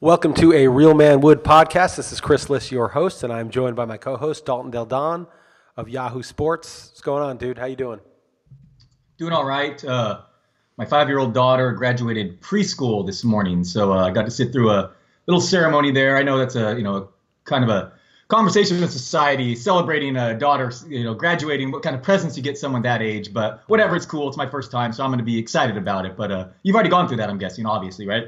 Welcome to a Real Man Wood podcast. This is Chris Liss, your host, and I'm joined by my co-host, Dalton Del of Yahoo Sports. What's going on, dude? How you doing? Doing all right. My 5-year-old daughter graduated preschool this morning, so I got to sit through a little ceremony there. I know that's a kind of a conversation in society celebrating a daughter, graduating, what kind of presents you get someone that age. But whatever, it's cool. It's my first time, so I'm going to be excited about it. But you've already gone through that, I'm guessing, obviously, right?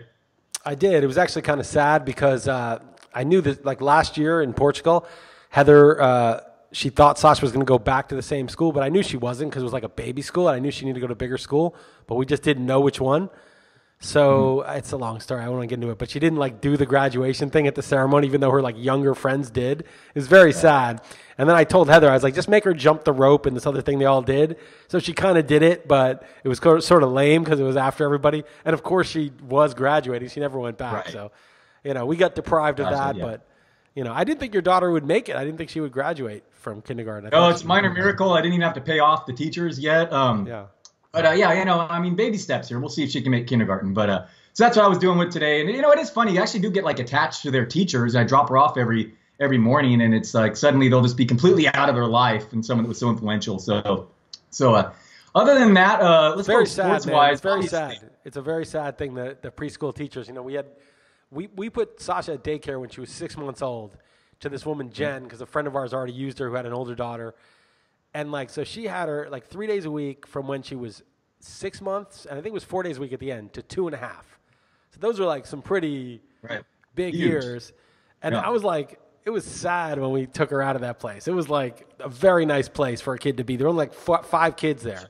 I did. It was actually kind of sad because I knew that, like last year in Portugal, Heather, she thought Sasha was going to go back to the same school, but I knew she wasn't because it was like a baby school. And I knew she needed to go to a bigger school, but we just didn't know which one. So it's a long story. I don't want to get into it, but she didn't do the graduation thing at the ceremony, even though her younger friends did. It was very sad. And then I told Heather, I was like, just make her jump the rope and this other thing they all did. So she kind of did it, but it was sort of lame because it was after everybody. And of course she was graduating. She never went back. Right. So, we got deprived of that, but I didn't think your daughter would make it. I didn't think she would graduate from kindergarten. Oh, it's a minor miracle. I didn't even have to pay off the teachers yet. But baby steps here. We'll see if she can make kindergarten. But so that's what I was doing with today. And it is funny. You actually do get attached to their teachers. I drop her off every morning, and it's like suddenly they'll just be completely out of their life, and someone that was so influential. So other than that, let's go sports-wise. It's very sad. It's a very sad thing that the preschool teachers. We put Sasha at daycare when she was 6 months old to this woman Jen, because a friend of ours already used her who had an older daughter. And so she had her 3 days a week from when she was 6 months, and I think it was 4 days a week at the end, to 2.5. So those were some pretty big years. And I was it was sad when we took her out of that place. It was a very nice place for a kid to be. There were only 5 kids there.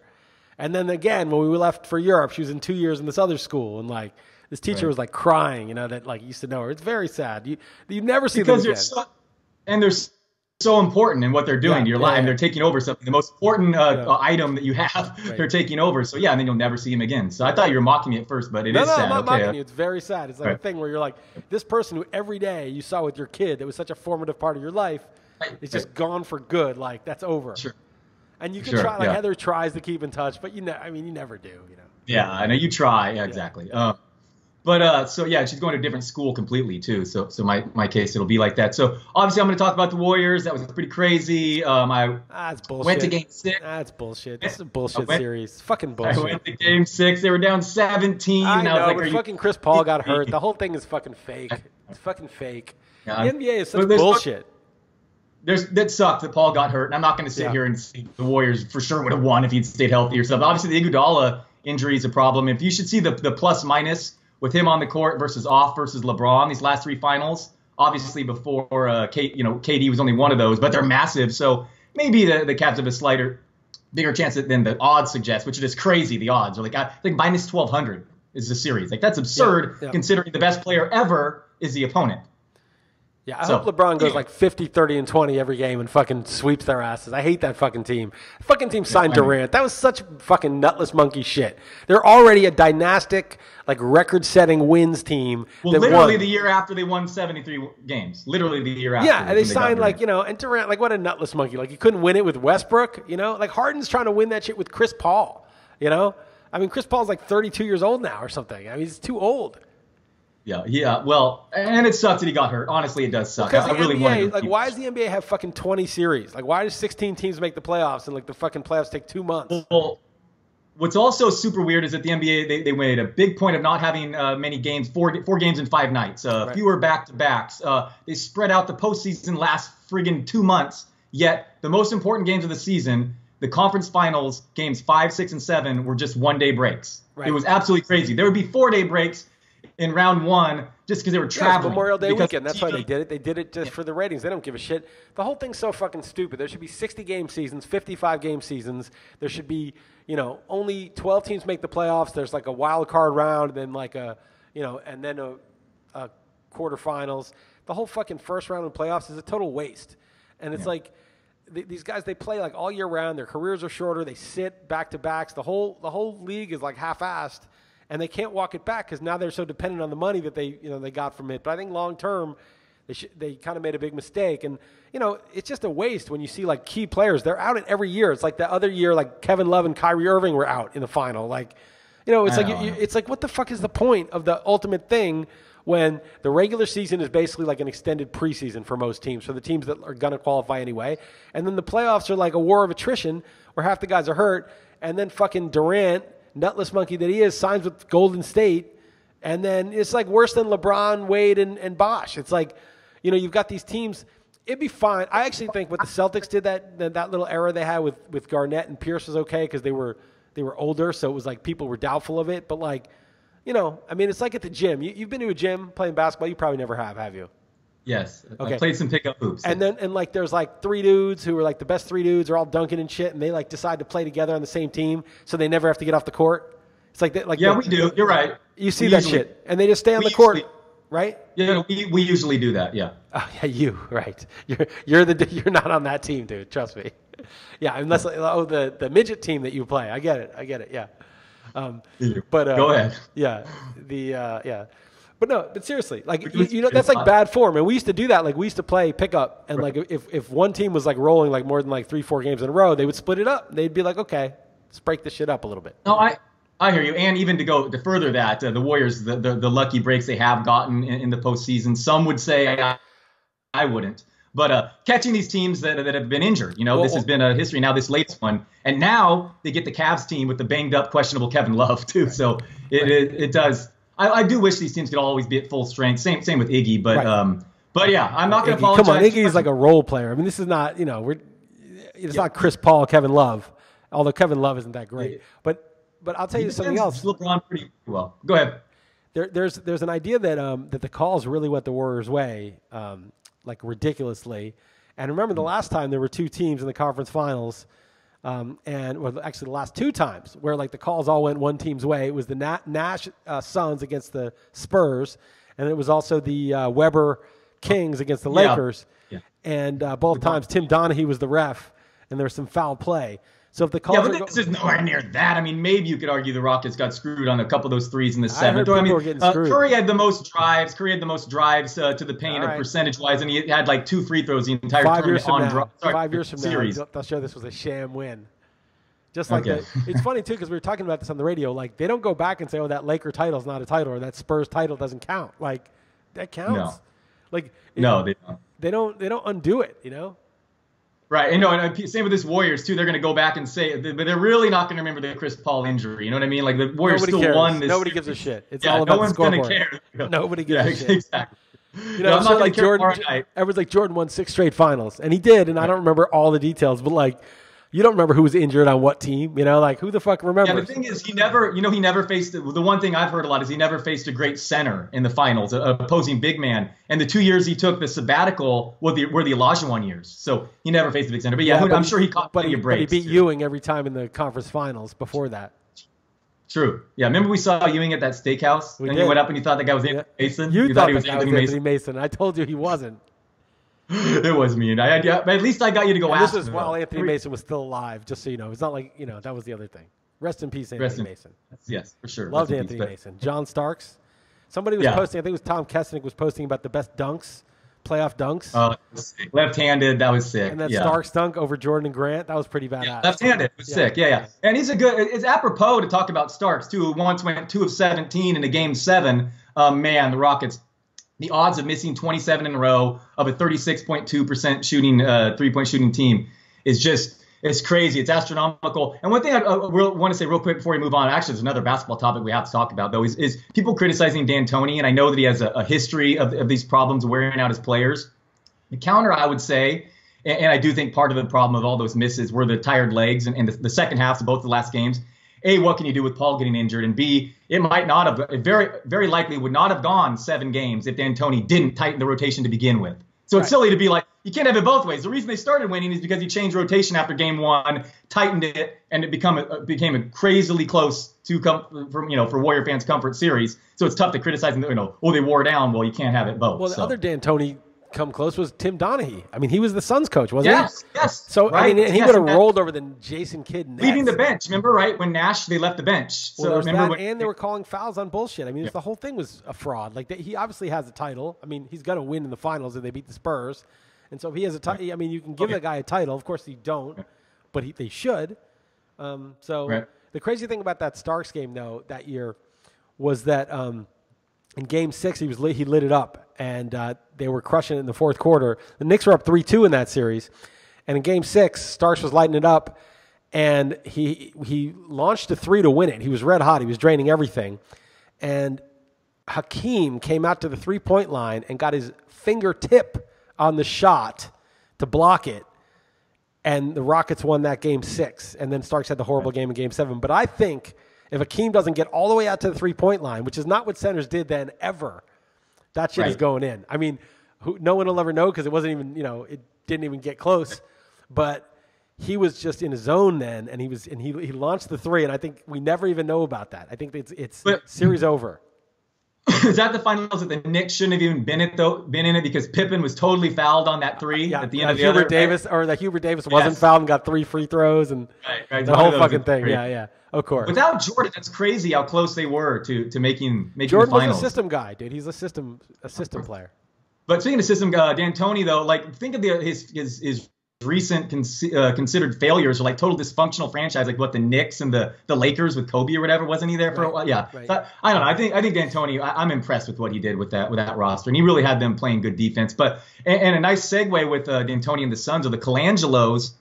And then again, when we left for Europe, she was in 2 years in this other school, and this teacher was crying, that used to know her. It's very sad. You never see them again. And there's so important in what they're doing to your life. They're taking over something, the most important item that you have. They're taking over. So and then you'll never see him again. So I thought you were mocking me at first, but it is sad. No, I'm not mocking you. It's very sad. It's a thing where you're this person who every day you saw with your kid that was such a formative part of your life is just gone for good. That's over. Sure. And you can try. Heather tries to keep in touch, but you never do. Yeah, I know you try. Yeah, exactly. But she's going to a different school completely too. So my case, it'll be like that. So obviously I'm going to talk about the Warriors. That was pretty crazy. That's bullshit. Went to Game 6. That's bullshit. This is a bullshit series. It's fucking bullshit. I went to Game 6. They were down 17. I know, was but fucking Chris Paul got hurt. The whole thing is fucking fake. It's fucking fake. The NBA is such bullshit. That sucked that Paul got hurt. And I'm not going to sit here and say the Warriors for sure would have won if he'd stayed healthy or something. Obviously, the Iguodala injury is a problem. If you should see the plus minus with him on the court versus LeBron these last 3 finals, obviously before KD was only one of those, but they're massive. So maybe the Cavs have a bigger chance than the odds suggest, which is just crazy. The odds are I think minus 1,200 is the series. That's absurd considering the best player ever is the opponent. Yeah, I hope LeBron goes 50, 30, and 20 every game and fucking sweeps their asses. I hate that fucking team. The fucking team signed Durant. That was such fucking nutless monkey shit. They're already a dynastic, record-setting wins team. Well, literally the year after they won 73 games. Literally the year after. Yeah, and they signed and Durant, what a nutless monkey. You couldn't win it with Westbrook, Harden's trying to win that shit with Chris Paul, Chris Paul's 32 years old now or something. He's too old. Yeah. Well, and it sucks that he got hurt. Honestly, it does suck. I really wanted to. Why does the NBA have fucking 20 series? Why does 16 teams make the playoffs and the fucking playoffs take 2 months? Well, what's also super weird is that the NBA they made a big point of not having many games, four games in 5 nights, fewer back-to-backs. They spread out the postseason last friggin' 2 months. Yet the most important games of the season, the conference finals, games 5, 6, and 7, were just 1-day breaks. Right. It was absolutely crazy. There would be 4-day breaks in round 1 just because they were traveling. Memorial Day weekend. That's why they did it. They did it just for the ratings. They don't give a shit. The whole thing's so fucking stupid. There should be 60-game seasons, 55-game seasons. There should be, only 12 teams make the playoffs. There's a wild card round, and then and then a quarterfinals. The whole fucking first round of playoffs is a total waste. And it's these guys, they play all year round. Their careers are shorter. They sit back-to-backs. The whole league is half-assed. And they can't walk it back because now they're so dependent on the money that they got from it. But I think long term, they kind of made a big mistake. And it's just a waste when you see key players. They're out in every year. It's the other year, Kevin Love and Kyrie Irving were out in the final. You know, it's it's like, what the fuck is the point of the ultimate thing when the regular season is basically like an extended preseason for most teams, for the teams that are going to qualify anyway. And then the playoffs are like a war of attrition where half the guys are hurt. And then fucking Durant, nutless monkey that he is, signs with Golden State. And then it's like worse than LeBron, Wade, and Bosh. It's like, you know, you've got these teams. It'd be fine. I actually think what the Celtics did that little era they had with Garnett and Pierce was okay because they were older, so it was like people were doubtful of it. But like, you know, I mean, it's like at the gym. You've been to a gym playing basketball. You probably never have you? Yes. Okay. I played some pickup hoops. And then like there's like three dudes who are like the best three dudes are all dunking and shit, and they like decide to play together on the same team, so they never have to get off the court. It's like that. Like we do. You're right. You see that shit, and they just stay on the court, right? Yeah, we usually do that. Yeah. Oh yeah, you right. You're not on that team, dude. Trust me. Yeah, unless the midget team that you play. I get it. Yeah. But go ahead. Yeah. But seriously, like you know, that's like bad form. And we used to do that. Like we used to play pickup, and like if one team was like rolling like more than like 3-4 games in a row, they would split it up. They'd be like, okay, let's break this shit up a little bit. No, I hear you. And even to further that, the Warriors, the lucky breaks they have gotten in the postseason, some would say I wouldn't. But catching these teams that have been injured, you know, this has been a history. Now this latest one, and now they get the Cavs team with the banged up, questionable Kevin Love too. Right. So it does. I do wish these teams could always be at full strength. Same with Iggy, but yeah, I'm not going to apologize. Come on, Iggy's like a role player. I mean, this is not, you know, it's not Chris Paul, Kevin Love, although Kevin Love isn't that great. But I'll tell you something else. LeBron pretty well. Go ahead. There's an idea that the calls really went the Warriors' way, like ridiculously. And remember the last time there were two teams in the conference finals, actually the last two times where like the calls all went one team's way. It was the Nash Suns against the Spurs, and it was also the Weber Kings against the Lakers. Yeah. And both times Tim Donaghy was the ref, and there was some foul play. So if the calls this is nowhere near that. I mean, maybe you could argue the Rockets got screwed on a couple of those threes in the seventh. I mean, Curry had the most drives. to the paint percentage-wise, and he had like 2 free throws the entire tournament on 5 years from now, they'll show this was a sham win. Just like that. It's funny, too, because we were talking about this on the radio. Like, they don't go back and say, oh, that Laker title's not a title, or that Spurs title doesn't count. Like, that counts. No. Like, no, they don't. They don't undo it, you know? Right, and same with this Warriors too. They're going to go back and say, but they're really not going to remember the Chris Paul injury. You know what I mean? Like the Warriors won this. Nobody gives a shit. It's all about the scoreboard. No one's going to care. Nobody gives a shit. Exactly. You know, I'm not like Jordan. Everyone's like Jordan won 6 straight finals, and he did. And I don't remember all the details, but like, you don't remember who was injured on what team. You know, like who the fuck remembers? Yeah, the thing is, he never faced. The one thing I've heard a lot is he never faced a great center in the finals, a opposing big man. And the 2 years he took the sabbatical were the Olajuwon years, so he never faced a big center. But yeah, I'm sure he caught plenty of breaks. But he beat Ewing every time in the conference finals before that. True. Yeah, remember we saw Ewing at that steakhouse, and you went up and you thought that guy was Anthony Mason. You thought he was Anthony Mason. I told you he wasn't. It was mean. But at least I got you to go ask him. This is while Anthony Mason was still alive, just so you know. It's not like, that was the other thing. Rest in peace, Anthony Mason. Yes, for sure. Loved Anthony Mason. John Starks. Somebody was posting, I think it was Tom Kesnick was posting about the best dunks, playoff dunks. Left-handed, that was sick. And that Starks dunk over Jordan and Grant, that was pretty badass. Yeah, left-handed, was sick. Yeah. And it's apropos to talk about Starks, too, who once went 2 of 17 in a Game 7. Man, the Rockets, the odds of missing 27 in a row of a 36.2% shooting, 3-point shooting team is just, it's crazy. It's astronomical. And one thing I want to say real quick before we move on, actually, there's another basketball topic we have to talk about, though, is people criticizing D'Antoni. And I know that he has a history of these problems wearing out his players. The counter, I would say, and I do think part of the problem of all those misses were the tired legs and the second halves of both the last games. A, what can you do with Paul getting injured? And B, it might not have, it very likely would not have gone 7 games if D'Antoni didn't tighten the rotation to begin with. So it's silly to be like, you can't have it both ways. The reason they started winning is because he changed rotation after Game 1, tightened it, and it became a crazily close for Warrior fans' comfort series. So it's tough to criticize them. They wore down. Well, you can't have it both. Well, the other D'Antoni come close was Tim Donaghy. I mean, he was the Suns coach, wasn't he? Yes. So right? I mean, he would have rolled over the Jason Kidd Nets. Leaving the bench. Remember, right when they left the bench. So and they were calling fouls on bullshit. I mean, the whole thing was a fraud. Like he obviously has a title. I mean, he's going to win in the finals if they beat the Spurs. And so if he has a title, I mean, you can give the guy a title. Of course, you don't, but they should. The The crazy thing about that Starks game, though, that year was that in Game 6, he lit it up, and they were crushing it in the fourth quarter. The Knicks were up 3-2 in that series. And in Game 6, Starks was lighting it up, and he launched a three to win it. He was red hot. He was draining everything. And Hakeem came out to the three-point line and got his fingertip on the shot to block it. And the Rockets won that Game 6. And then Starks had the horrible game in Game 7. But I think if Hakeem doesn't get all the way out to the three-point line, which is not what centers did then ever, that shit is going in. I mean, no one will ever know because it wasn't even, it didn't even get close. But he was just in his zone then, and he launched the three, and I think we never even know about that. I think it's series over. Is that the finals that the Knicks shouldn't have even been in it because Pippen was totally fouled on that three at the end of the Hubert Davis, or that Hubert Davis wasn't fouled and got 3 free throws and the whole fucking thing. Great. Yeah, of course. Without Jordan, that's crazy how close they were to making Jordan the finals. Was a system guy, dude. He's a system player. But speaking of system, D'Antoni though, like think of his recent considered failures or like total dysfunctional franchise, like what the Knicks and the Lakers with Kobe or whatever. Wasn't he there for a while? Yeah. Right. So, I don't know. I think D'Antoni, I'm impressed with what he did with that roster, and he really had them playing good defense. But and a nice segue with D'Antoni and the Suns or the Colangelos.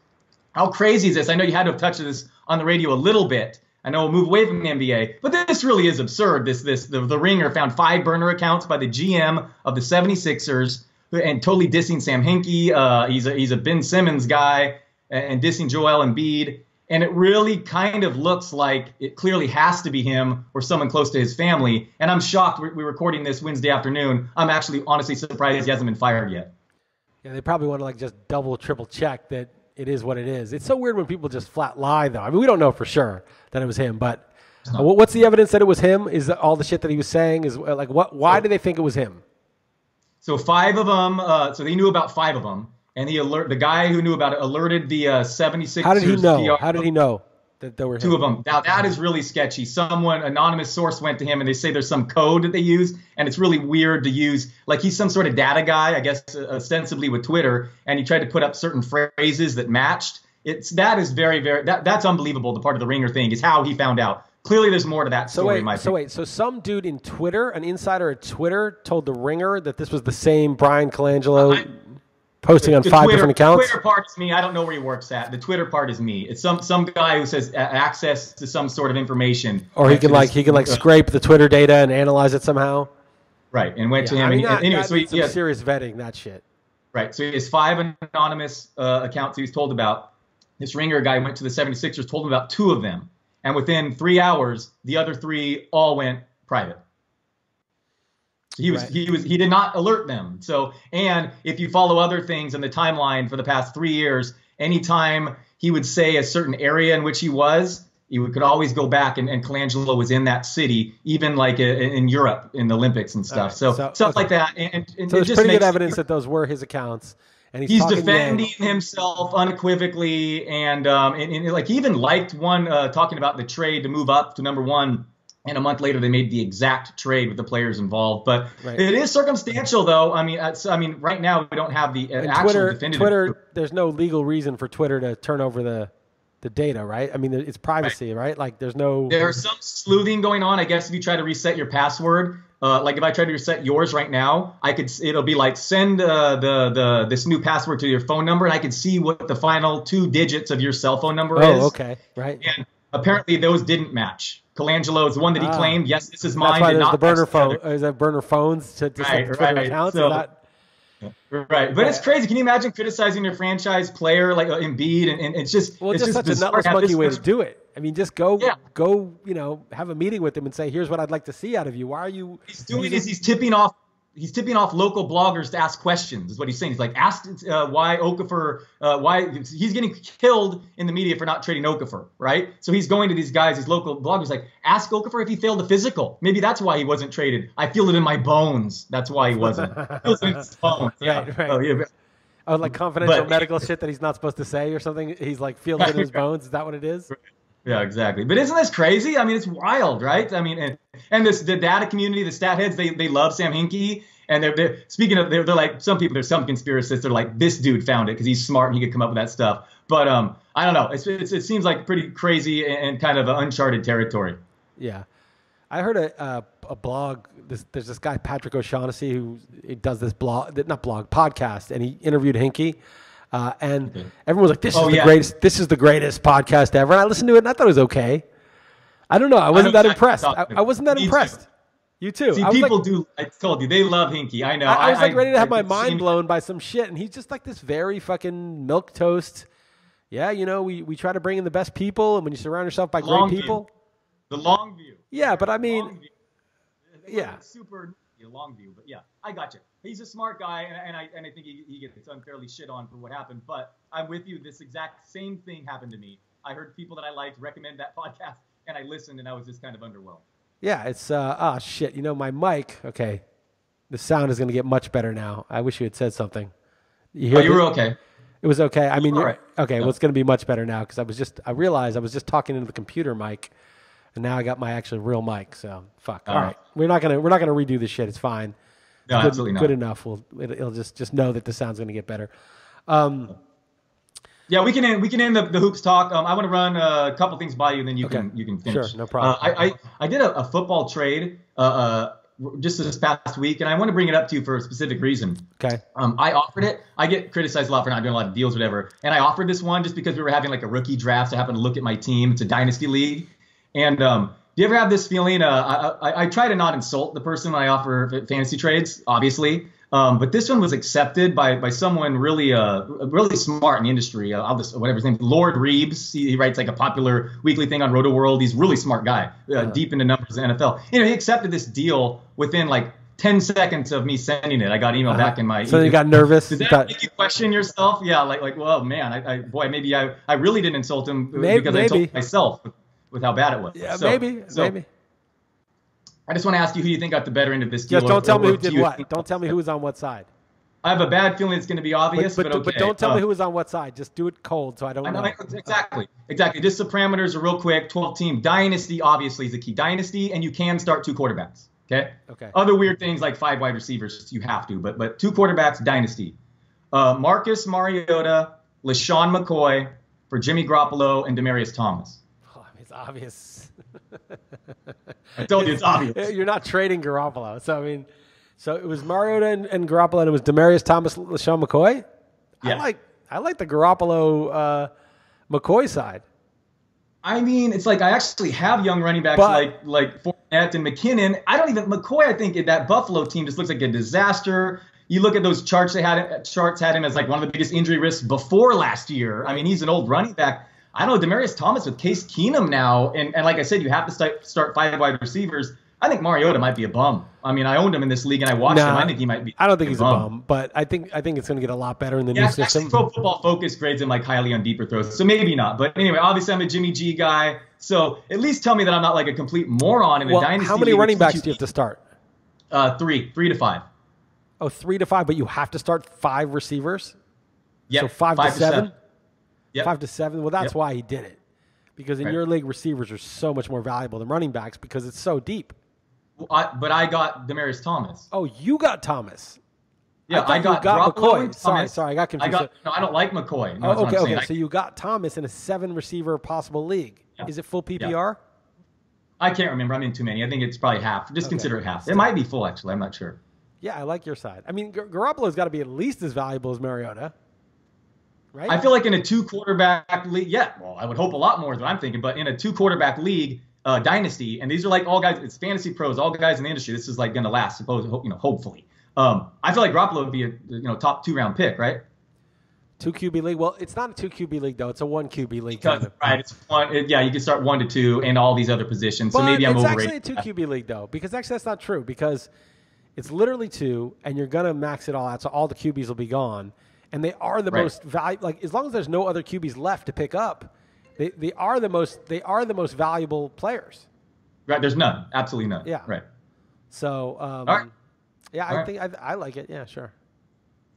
How crazy is this? I know you had to have touched this on the radio a little bit. I know we'll move away from the NBA, but this really is absurd. The Ringer found 5 burner accounts by the GM of the 76ers. And totally dissing Sam Hinkie. He's a Ben Simmons guy and dissing Joel Embiid. And it really kind of looks like it clearly has to be him or someone close to his family. And I'm shocked. We're recording this Wednesday afternoon. I'm actually honestly surprised he hasn't been fired yet. Yeah, they probably want to like just double, triple check that it is what it is. It's so weird when people just flat lie, though. I mean, we don't know for sure that it was him, but what's the evidence that it was him? Is that all the shit that he was saying is like what? Why do they think it was him? So 5 of them, so they knew about 5 of them, and the guy who knew about it alerted the 76ers. How did he know? How did he know that there were 2 of them? Now that is really sketchy. Someone, anonymous source went to him and they say there's some code that they use, and it's really weird to use. Like he's some sort of data guy, I guess, ostensibly with Twitter, and he tried to put up certain phrases that matched. That is very, very, that's unbelievable. The part of the Ringer thing is how he found out. Clearly, there's more to that story. So some dude in Twitter, an insider at Twitter, told the Ringer that this was the same Bryan Colangelo posting on 5 different accounts. The Twitter part is me. I don't know where he works at. The Twitter part is me. It's some guy who says access to some sort of information. Or he can scrape the Twitter data and analyze it somehow. Right, and went to him. Anyway, so he has serious vetting that shit. Right, so he has 5 anonymous accounts he was told about. This Ringer guy went to the 76ers, told him about 2 of them. And within 3 hours, the other 3 all went private. So he did not alert them. So, and if you follow other things in the timeline for the past 3 years, anytime he would say a certain area in which he could always go back and Colangelo was in that city, even like in Europe in the Olympics and stuff. Right. So stuff like that. And so there's pretty good evidence that those were his accounts. And he's defending himself unequivocally, and like he even liked one talking about the trade to move up to number 1, and a month later they made the exact trade with the players involved. But It is circumstantial, though. I mean, right now we don't have the actual definitive. Twitter, there's no legal reason for Twitter to turn over the data, right? I mean, it's privacy, right? Like there's no. There's some sleuthing going on. I guess if you try to reset your password. Like if I try to reset yours right now, it'll be like send this new password to your phone number, and I can see what the final 2 digits of your cell phone number is. Oh, okay, right. And apparently those didn't match. Colangelo is the one that he claimed. Yes, this is mine. That's why there's the burner phone. Is that burner phones to set Twitter accounts? So, right, but it's crazy. Can you imagine criticizing your franchise player like Embiid, and it's just it's just such a nutless monkey way to do it. I mean, just go, have a meeting with him and say, "Here's what I'd like to see out of you. Why are you?" He's doing is he's tipping off local bloggers to ask questions. Is what he's saying. He's like, ask why Okafor, why he's getting killed in the media for not trading Okafor, right? So he's going to these guys, these local bloggers, like, ask Okafor if he failed a physical. Maybe that's why he wasn't traded. I feel it in my bones. That's why he wasn't. Feels it in his bones. Yeah. Right. Oh, yeah. Oh, like confidential medical shit that he's not supposed to say or something. He's like feels it in his bones. Is that what it is? Yeah, exactly. But isn't this crazy? I mean, it's wild, right? I mean, and the data community, the stat heads, they love Sam Hinkie. And they're speaking of, they're like some people, there's some conspiracists, they're like, this dude found it because he's smart and he could come up with that stuff. But I don't know. It seems like pretty crazy and kind of uncharted territory. Yeah. I heard a blog. There's this guy, Patrick O'Shaughnessy, who does this podcast, and he interviewed Hinkie. And everyone was like, this is the greatest podcast ever. And I listened to it and I thought it was okay. I don't know. I wasn't that impressed. I wasn't that impressed. Too. You too. See, people do. I told you, they love Hinkie. I know. I was like ready to have my mind blown by some shit. And he's just like this very fucking milquetoast. Yeah, we try to bring in the best people. And when you surround yourself by great people. The long view. Yeah, but I mean, yeah. Super long view. But yeah, I got you. He's a smart guy, and I think he gets unfairly shit on for what happened. But I'm with you. This exact same thing happened to me. I heard people that I liked recommend that podcast, and I listened, and I was just kind of underwhelmed. Yeah, it's shit. My mic. Okay, the sound is going to get much better now. I wish you had said something. You were okay. It was okay. I mean, okay. Yeah. Well, it's going to be much better now because I realized I was just talking into the computer mic, and now I got my actual real mic. So fuck. All right, we're not gonna redo this shit. It's fine. No, absolutely not. Good enough. It'll just know that the sound's going to get better. Yeah, we can end the hoops talk. I want to run a couple things by you, and then you can finish. Sure, no problem. I did a football trade just this past week, and I want to bring it up to you for a specific reason. Okay. I offered it. I get criticized a lot for not doing a lot of deals, whatever. And I offered this one just because we were having like a rookie draft. So I happened to look at my team. It's a dynasty league, and do you ever have this feeling? I try to not insult the person when I offer fantasy trades, obviously. But this one was accepted by someone really smart in the industry. Whatever his name, Lord Reeves. He writes like a popular weekly thing on Roto World. He's a really smart guy, deep into numbers in the NFL. He accepted this deal within like 10 seconds of me sending it. I got email back in my. So you got nervous. Did that make you question yourself? Yeah, like well, man, maybe I really didn't insult him because I insulted myself with how bad it was. Yeah, maybe. I just want to ask you who you think got the better end of this deal. Just don't tell me who did what. Don't tell me who was on what side. I have a bad feeling it's going to be obvious, but okay. But don't tell me who was on what side. Just do it cold so I don't know. Exactly. Just the parameters are real quick. 12-team dynasty obviously is the key. Dynasty, and you can start 2 quarterbacks. Okay. Other weird things like 5 wide receivers, you have to, but 2 quarterbacks, dynasty. Marcus Mariota, LaShawn McCoy for Jimmy Garoppolo and Demaryius Thomas. It's obvious. I told you it's obvious. You're not trading Garoppolo. So it was Mariota and Garoppolo, and it was Demaryius Thomas, LaShawn McCoy? Yeah. I like the Garoppolo McCoy side. I mean, it's like I actually have young running backs like Fournette and McKinnon. McCoy, I think that Buffalo team just looks like a disaster. You look at those charts had him as like one of the biggest injury risks before last year. I mean, he's an old running back. I don't know, Demaryius Thomas with Case Keenum now, and like I said, you have to start 5 wide receivers. I think Mariota might be a bum. I mean, I owned him in this league, and I watched him. I think he might be. I don't think he's a bum, but I think it's going to get a lot better in the new system. Actually, Pro Football Focus grades him like highly on deeper throws, so maybe not. But anyway, obviously, I'm a Jimmy G guy, so at least tell me that I'm not like a complete moron in a dynasty. How many running backs do you have to start? 3 to 5. Oh, 3 to 5, but you have to start 5 receivers. Yeah, so 5 to 7. Yep. 5 to 7. Well, that's why he did it. Because in your league, receivers are so much more valuable than running backs because it's so deep. Well, but I got Demaryius Thomas. Oh, you got Thomas. Yeah, I got McCoy. Sorry, I got confused. I don't like McCoy. No, okay. So you got Thomas in a 7-receiver possible league. Yeah. Is it full PPR? Yeah. I can't remember. I'm in too many. I think it's probably half. Just consider it half. It might be full, actually. I'm not sure. Yeah, I like your side. I mean, Garoppolo's got to be at least as valuable as Mariota. Right? I feel like in a 2-quarterback league, I would hope a lot more is what I'm thinking, but in a 2-quarterback league, dynasty, and these are like all guys, it's fantasy pros, all guys in the industry, this is like going to last, hopefully. I feel like Garoppolo would be a top 2-round pick, right? 2 QB league? Well, it's not a 2 QB league, though. It's a 1 QB league. Right, it's one. You can start 1 to 2 and all these other positions, so maybe I'm overrated. It's actually a 2 QB league, though, because actually that's not true, because it's literally 2, and you're going to max it all out, so all the QBs will be gone. And they are the most valuable. Like as long as there's no other QBs left to pick up, they are the most valuable players. Right. There's none. Absolutely none. Yeah. Right. So. All right. Yeah, I think I like it. Yeah, sure.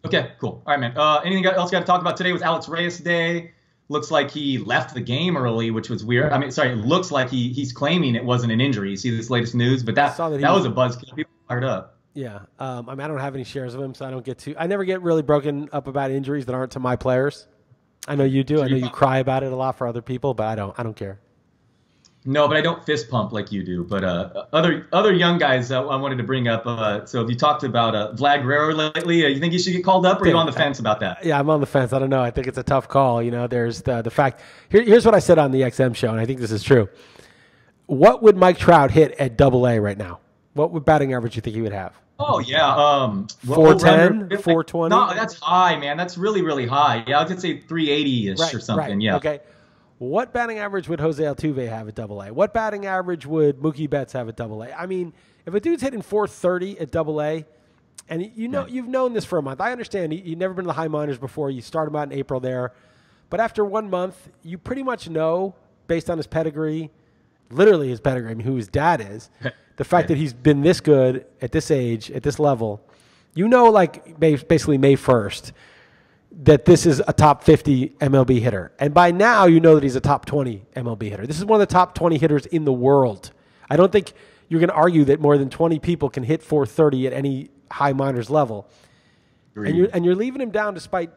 Okay. Cool. All right, man. Anything else you got to talk about today? Was Alex Reyes Day. Looks like he left the game early, which was weird. I mean, sorry. It looks like he's claiming it wasn't an injury. You see this latest news, but that was a buzzkill. People fired up. Yeah, I mean, I don't have any shares of him, so I never get really broken up about injuries that aren't to my players. I know you do. I know you cry about it a lot for other people, but I don't care. No, but I don't fist pump like you do. But other young guys I wanted to bring up. So have you talked about Vlad Guerrero lately? You think he should get called up, or are you on the fence about that? Yeah, I'm on the fence. I don't know. I think it's a tough call. You know, there's the fact. Here's what I said on the XM show, and I think this is true. What would Mike Trout hit at Double-A right now? What would batting average you think he would have? Oh, yeah. 410, 420? No, that's high, man. That's really, really high. Yeah, I was going to say 380-ish or something. Right. Yeah. Okay. What batting average would Jose Altuve have at Double-A? What batting average would Mookie Betts have at Double-A? I mean, if a dude's hitting 430 at Double-A, and you've known this for a month. I understand you've never been to the high minors before. You start him out in April there. But after 1 month, you pretty much know, based on his pedigree, literally his pedigree, I mean, who his dad is, the fact that he's been this good at this age, at this level, like basically May 1st, that this is a top 50 MLB hitter. And by now, you know that he's a top 20 MLB hitter. This is one of the top 20 hitters in the world. I don't think you're going to argue that more than 20 people can hit 430 at any high minors level. And you're leaving him down despite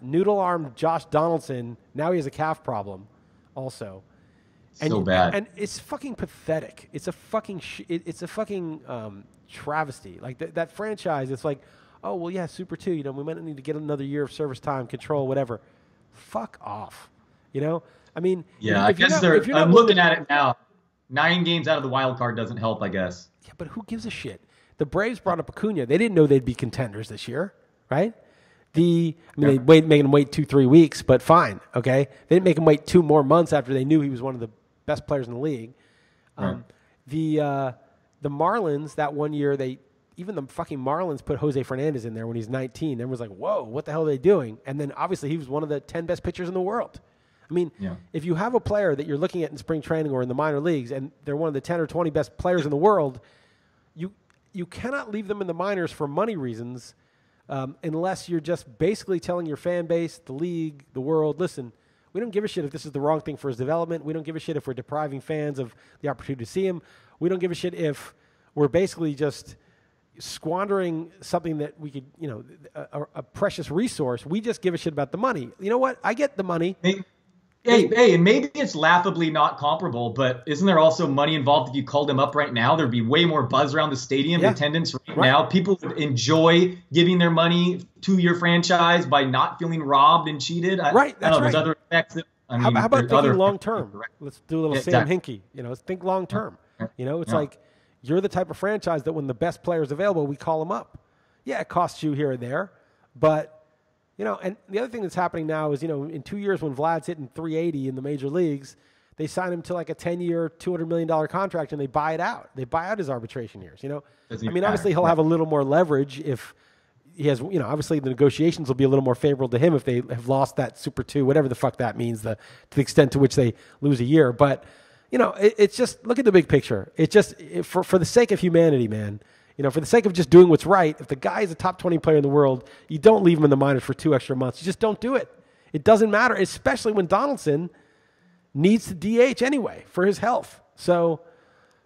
noodle-armed Josh Donaldson. Now he has a calf problem also. Bad. And it's fucking pathetic. It's a fucking travesty. Like that franchise, it's like, oh, well, yeah, Super 2, we might need to get another year of service time, control, whatever. Fuck off. I mean, yeah, I guess I'm looking at it now. 9 games out of the wild card doesn't help, I guess. Yeah, but who gives a shit? The Braves brought up Acuna. They didn't know they'd be contenders this year, right? They made him wait 2-3 weeks, but fine, okay? They didn't make him wait 2 more months after they knew he was one of the best players in the league. Right. The Marlins, that one year, even the fucking Marlins put Jose Fernandez in there when he's 19. Everyone's like, whoa, what the hell are they doing? And then obviously he was one of the 10 best pitchers in the world. I mean, if you have a player that you're looking at in spring training or in the minor leagues and they're one of the 10 or 20 best players in the world, you cannot leave them in the minors for money reasons unless you're just basically telling your fan base, the league, the world, listen, we don't give a shit if this is the wrong thing for his development. We don't give a shit if we're depriving fans of the opportunity to see him. We don't give a shit if we're basically just squandering something that we could, a precious resource. We just give a shit about the money. You know what? I get the money. Hey, and maybe it's laughably not comparable, but isn't there also money involved if you called him up right now? There'd be way more buzz around the stadium, attendance right now. People would enjoy giving their money to your franchise by not feeling robbed and cheated. There's other effects. How about thinking long term? Let's do a little Sam Hinkie. Let's think long term. It's like you're the type of franchise that when the best player is available, we call them up. Yeah, it costs you here and there, but and the other thing that's happening now is, in 2 years when Vlad's hitting 380 in the major leagues, they sign him to like a 10-year, $200 million contract and they buy it out. They buy out his arbitration years, obviously he'll have a little more leverage if he has, obviously the negotiations will be a little more favorable to him if they have lost that Super 2, whatever the fuck that means, to the extent to which they lose a year. But, it's just, look at the big picture. It's just, for the sake of humanity, man, for the sake of just doing what's right, if the guy is a top 20 player in the world, you don't leave him in the minors for 2 extra months. You just don't do it. It doesn't matter, especially when Donaldson needs to DH anyway for his health. So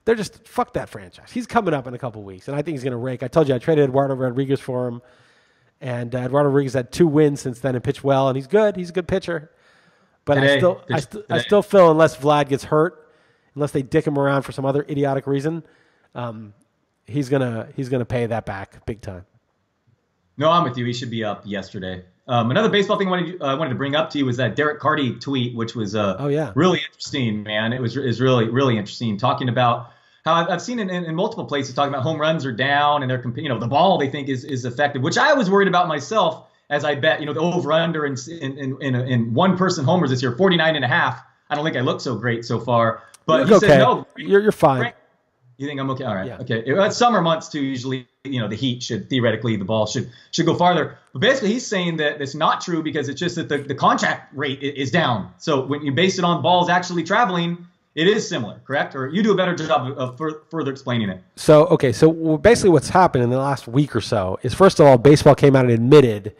they're just, fuck that franchise. He's coming up in a couple weeks, and I think he's going to rake. I told you I traded Eduardo Rodriguez for him, and Eduardo Rodriguez had 2 wins since then and pitched well, and he's good. He's a good pitcher. But I still feel unless Vlad gets hurt, unless they dick him around for some other idiotic reason, he's gonna pay that back big time. No, I'm with you. He should be up yesterday. Another baseball thing I wanted to bring up to you was that Derek Carty tweet, which was really interesting, man. It was really, really interesting, talking about how I've seen in multiple places talking about home runs are down and they're the ball they think is effective, which I was worried about myself, as I bet the over under in one person homers this year 49.5. I don't think I look so great so far, but he said no, you're fine. You think I'm okay? All right. Yeah. Okay. It's summer months too. Usually, the heat should theoretically the ball should go farther. But basically, he's saying that it's not true because it's just that the contact rate is down. So when you base it on balls actually traveling, it is similar, correct? Or you do a better job of further explaining it. So basically, what's happened in the last week or so is, first of all, baseball came out and admitted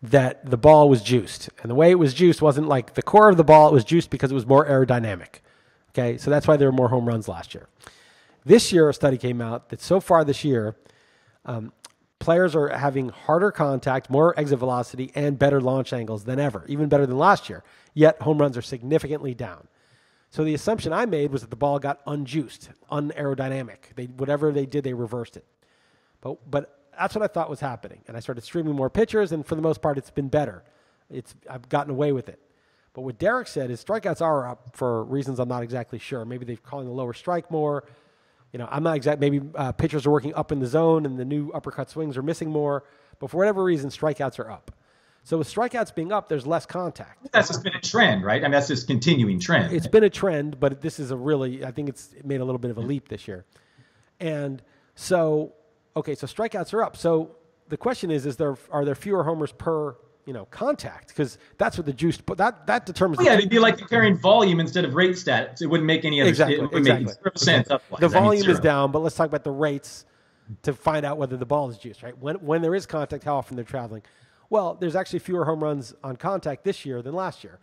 that the ball was juiced, and the way it was juiced wasn't like the core of the ball. It was juiced because it was more aerodynamic. Okay, so that's why there were more home runs last year. This year, a study came out that so far this year, players are having harder contact, more exit velocity, and better launch angles than ever, even better than last year. Yet home runs are significantly down. So the assumption I made was that the ball got unjuiced, unaerodynamic. Whatever they did, they reversed it. But that's what I thought was happening. And I started streaming more pitchers, and for the most part, it's been better. I've gotten away with it. But what Derek said is strikeouts are up for reasons I'm not exactly sure. Maybe they're calling the lower strike more. I'm not exact. Maybe pitchers are working up in the zone, and the new uppercut swings are missing more. But for whatever reason, strikeouts are up. So with strikeouts being up, there's less contact. That's just been a trend, right? I mean, that's just continuing trend. It's been a trend, but this is I think it made a little bit of a leap this year. And so, okay, so strikeouts are up. So the question is are there fewer homers per contact, because that's what the juice that determines. Well, it'd be like comparing volume instead of rate stats. It wouldn't make any other make sense. The volume is down, but let's talk about the rates to find out whether the ball is juiced, right? When there is contact, how often they're traveling. Well, there's actually fewer home runs on contact this year than last year,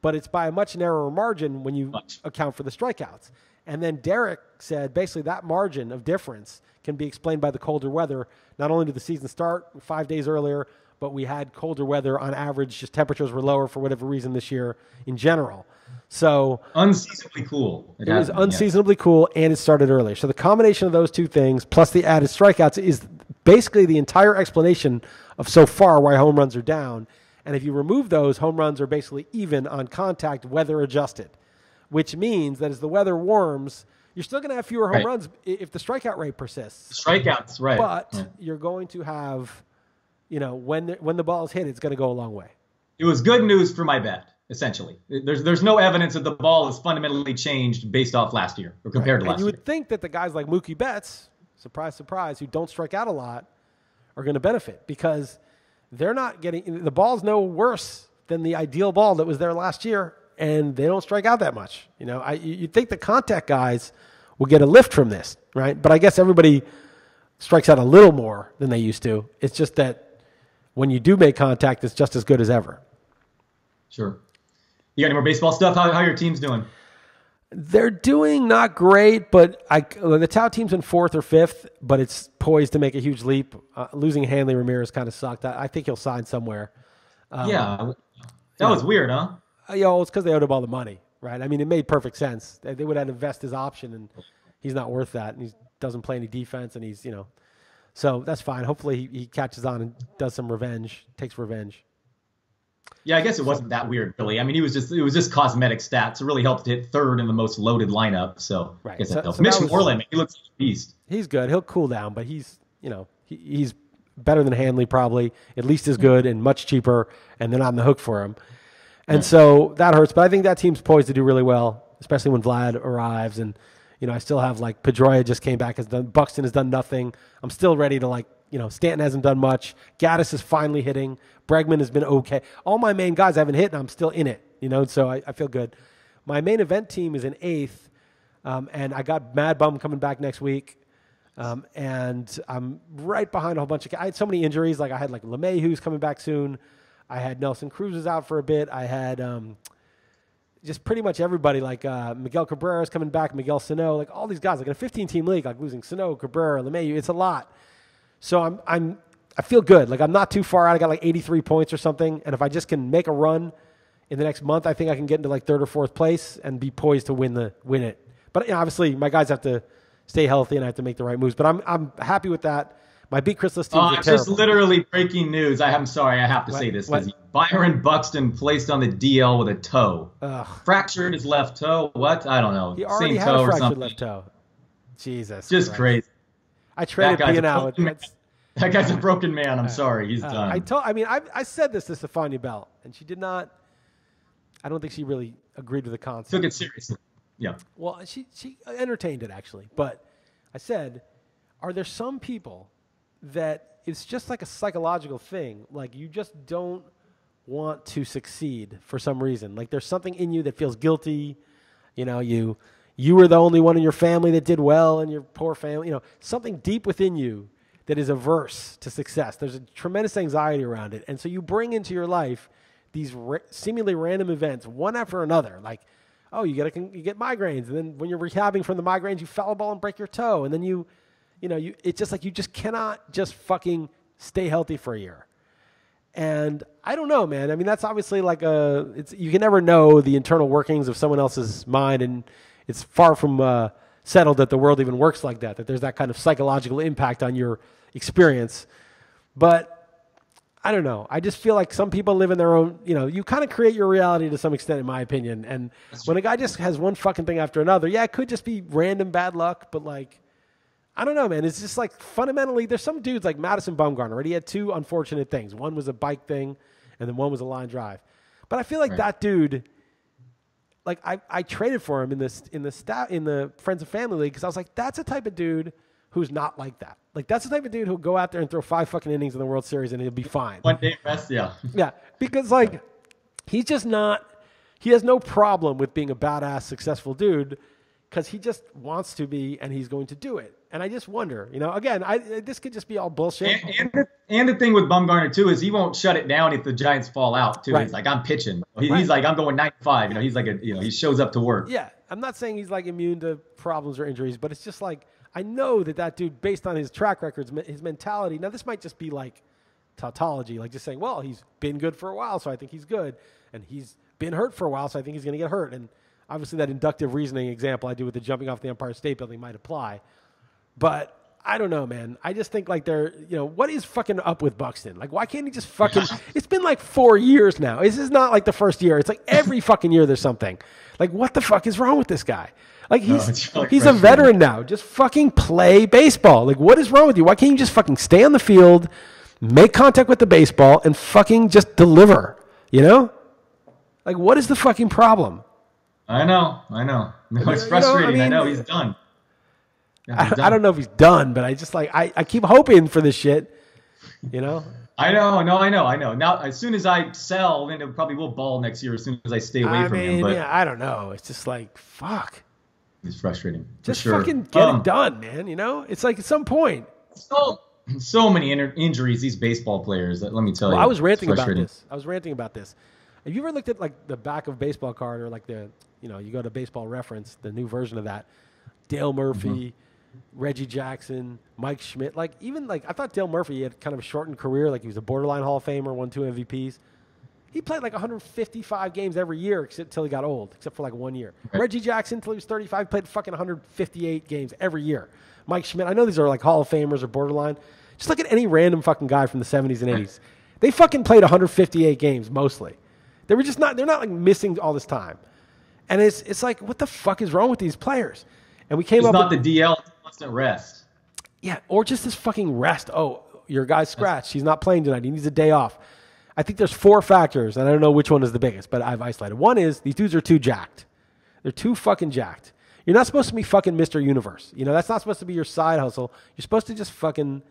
but it's by a much narrower margin when you account for the strikeouts. And then Derek said basically that margin of difference can be explained by the colder weather. Not only did the season start 5 days earlier, but we had colder weather on average. Just temperatures were lower for whatever reason this year in general. So unseasonably cool. It was unseasonably cool, and it started earlier. So the combination of those two things, plus the added strikeouts, is basically the entire explanation of so far why home runs are down. And if you remove those, home runs are basically even on contact, weather adjusted, which means that as the weather warms, you're still going to have fewer home runs if the strikeout rate persists. Strikeouts, right. But you're going to have, when the ball is hit, it's going to go a long way. It was good news for my bet, essentially. There's no evidence that the ball is fundamentally changed based off last year or compared to last year. You would think that the guys like Mookie Betts, surprise, surprise, who don't strike out a lot, are going to benefit because they're not getting – the ball's no worse than the ideal ball that was there last year, and they don't strike out that much. You'd think the contact guys will get a lift from this, right? But I guess everybody strikes out a little more than they used to. It's just that when you do make contact, it's just as good as ever. Sure. You got any more baseball stuff? How are your teams doing? They're doing not great, but the Tau team's in 4th or 5th, but it's poised to make a huge leap. Losing Hanley Ramirez kind of sucked. I think he'll sign somewhere. That was weird, huh? It's because they owed him all the money, right? I mean, it made perfect sense. They would have to invest his option, and he's not worth that, and he doesn't play any defense, and he's, so that's fine. Hopefully he catches on and does some revenge, takes revenge. Yeah, I guess it wasn't that weird, really. I mean, it was just cosmetic stats. It really helped to hit 3rd in the most loaded lineup. So I guess that helps. Mitch Moreland, he looks like a beast. He's good. He'll cool down, but he's better than Hanley probably, at least as good and much cheaper, and they're not on the hook for him. And so that hurts. But I think that team's poised to do really well, especially when Vlad arrives. And, I still have Pedroia just came back, Buxton has done nothing. I'm still ready to Stanton hasn't done much. Gaddis is finally hitting. Bregman has been okay. All my main guys haven't hit, and I'm still in it. So I feel good. My main event team is in 8th, and I got Mad Bum coming back next week. And I'm right behind a whole bunch of guys. I had so many injuries. I had LeMay, who's coming back soon. I had Nelson Cruz is out for a bit. I had just pretty much everybody, Miguel Cabrera is coming back, Miguel Sano, all these guys. In a 15-team league, losing Sano, Cabrera, LeMay, it's a lot. So I feel good. I'm not too far out. I got 83 points or something. And if I just can make a run in the next month, I think I can get into 3rd or 4th place and be poised to win it. But obviously my guys have to stay healthy and I have to make the right moves. But I'm happy with that. My beat Chris Liss teams are terrible. Just literally breaking news. I'm sorry, I have to say this because Byron Buxton placed on the DL with a toe. Fractured his left toe. What? I don't know. He already had a fractured left toe. Jesus. Just crazy. I traded Pianal. That guy's a broken man. I'm sorry. He's done. I said this to Stefania Bell, and she did not. I don't think she really agreed with the concept. Took it seriously. Yeah. Well, she entertained it, actually. But I said, are there some people that it's just a psychological thing? You just don't want to succeed for some reason. There's something in you that feels guilty. You were the only one in your family that did well, and your poor family. Something deep within you that is averse to success. There's a tremendous anxiety around it. And so you bring into your life these seemingly random events, one after another. You get migraines. And then when you're rehabbing from the migraines, you foul a ball and break your toe. And then it's just you just cannot just fucking stay healthy for a year. And I don't know, man. I mean, that's obviously like you can never know the internal workings of someone else's mind, and it's far from settled that the world even works like that there's that kind of psychological impact on your experience. But I don't know. I just feel like some people live in their own, you kind of create your reality to some extent, in my opinion. And when a guy just has one fucking thing after another, yeah, it could just be random bad luck, but like, I don't know, man. It's just like fundamentally, there's some dudes like Madison Bumgarner, right? He had two unfortunate things. One was a bike thing, and then one was a line drive. But I feel like that dude, like I traded for him in the Friends and Family League because I was like, that's a type of dude who's not like that. Like that's the type of dude who'll go out there and throw 5 fucking innings in the World Series and he'll be fine. One day rest, yeah. Yeah, because like he's just not. He has no problem with being a badass, successful dude because he just wants to be, and he's going to do it. And I just wonder, again, this could just be all bullshit. And the thing with Bumgarner, too, is he won't shut it down if the Giants fall out, too. Right. He's like, I'm pitching. He's like, I'm going 9-5. He's like, he shows up to work. Yeah, I'm not saying he's like immune to problems or injuries, but it's just like, I know that dude, based on his track records, his mentality, now this might just be like tautology, like just saying, well, he's been good for a while, so I think he's good. And he's been hurt for a while, so I think he's going to get hurt. And obviously that inductive reasoning example I do with the jumping off the Empire State Building might apply. But I don't know, man. I just think like what is fucking up with Buxton? Like, why can't he just fucking, it's been like 4 years now. This is not like the first year. It's like every fucking year there's something. Like, what the fuck is wrong with this guy? Like, he's a veteran now. Just fucking play baseball. Like, what is wrong with you? Why can't you just fucking stay on the field, make contact with the baseball, and fucking just deliver? Like, what is the fucking problem? I know. No, it's frustrating. I know he's done. I don't know if he's done, but I just like I keep hoping for this shit, I know. Now, as soon as I sell, then it probably will ball next year. As soon as I stay away from him, but yeah, I don't know. It's just like fuck. It's frustrating. Just fucking get it done, man. It's like at some point. So many injuries. These baseball players. Let me tell you. I was ranting about this. Have you ever looked at like the back of a baseball card or like you go to Baseball Reference, the new version of that, Dale Murphy, Reggie Jackson, Mike Schmidt, like even like I thought Dale Murphy had kind of a shortened career, like he was a borderline Hall of Famer, won 2 MVPs. He played like 155 games every year until he got old, except for like 1 year. Right. Reggie Jackson, until he was 35, played fucking 158 games every year. Mike Schmidt, I know these are like Hall of Famers or borderline. Just look at any random fucking guy from the 70s and 80s. They fucking played 158 games mostly. They're not like missing all this time. And it's like, what the fuck is wrong with these players? And we came up with the DL, constant rest. Yeah, or just this fucking rest. Oh, your guy's scratched. He's not playing tonight. He needs a day off. I think there's 4 factors, and I don't know which one is the biggest, but I've isolated. One is these dudes are too jacked. They're too fucking jacked. You're not supposed to be fucking Mr. Universe. That's not supposed to be your side hustle. You're supposed to just fucking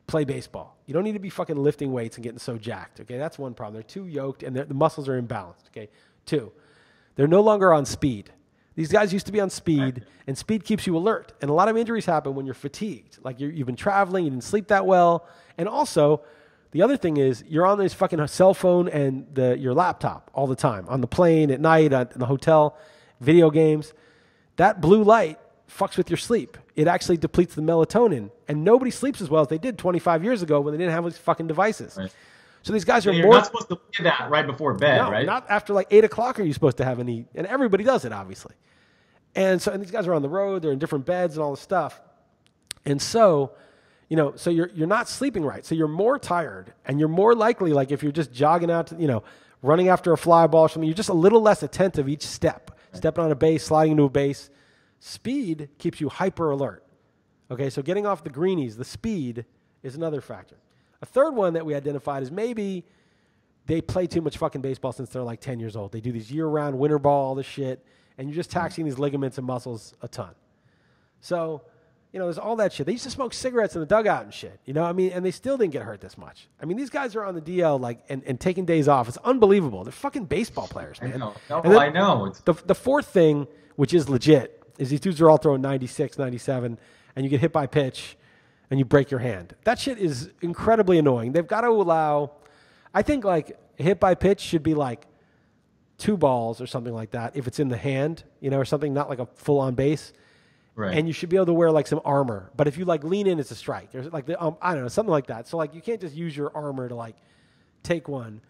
play baseball. You don't need to be fucking lifting weights and getting so jacked. Okay, that's one problem. They're too yoked, and the muscles are imbalanced. Okay, 2, they're no longer on speed. These guys used to be on speed, and speed keeps you alert. And a lot of injuries happen when you're fatigued. Like you've been traveling, you didn't sleep that well. And also, the other thing is you're on this fucking cell phone and your laptop all the time, on the plane, at night, in the hotel, video games. That blue light fucks with your sleep. It actually depletes the melatonin. And nobody sleeps as well as they did 25 years ago when they didn't have these fucking devices. Right. So these guys are you're not supposed to look at that right before bed, right? Not after like 8 o'clock are you supposed to have any, and everybody does it, obviously. And these guys are on the road, they're in different beds and all this stuff. And so you're not sleeping right. So you're more tired, and you're more likely, like if you're just jogging out to, running after a fly ball or something, you're just a little less attentive each step. Right. Stepping on a base, sliding into a base. Speed keeps you hyper alert. Okay, so getting off the greenies, the speed is another factor. A third one that we identified is maybe they play too much fucking baseball since they're like 10 years old. They do these year-round winter ball, all this shit, and you're just taxing these ligaments and muscles a ton. So, there's all that shit. They used to smoke cigarettes in the dugout and shit, and they still didn't get hurt this much. I mean, these guys are on the DL like and taking days off. It's unbelievable. They're fucking baseball players, man. I know. The fourth thing, which is legit, is these dudes are all throwing 96, 97, and you get hit by pitch, and you break your hand. That shit is incredibly annoying. They've got to allow, I think like a hit by pitch should be like 2 balls or something like that if it's in the hand, or something, not like a full on base. Right. And you should be able to wear like some armor. But if you like lean in, it's a strike. There's like I don't know, something like that. So like you can't just use your armor to like take one.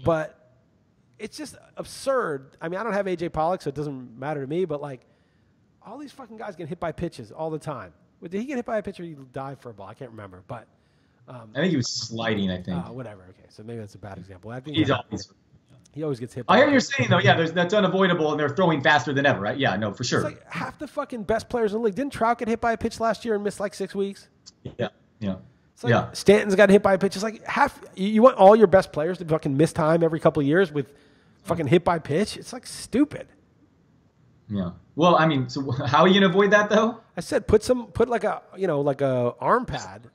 But it's just absurd. I mean, I don't have AJ Pollock, so it doesn't matter to me. But like all these fucking guys get hit by pitches all the time. Did he get hit by a pitch or did he dive for a ball? I can't remember. But I think he was sliding. I think. Whatever. Okay, so maybe that's a bad example. I think he always gets hit. I hear you're saying though, yeah, that's unavoidable, and they're throwing faster than ever, right? Yeah, no, for sure. It's like half the fucking best players in the league. Didn't Trout get hit by a pitch last year and missed like 6 weeks? Yeah. It's like Stanton's got hit by a pitch. It's like half. You want all your best players to fucking miss time every couple of years with fucking hit by pitch? It's like stupid. Yeah. Well, I mean, so how are you gonna avoid that though? I said put like a arm pad.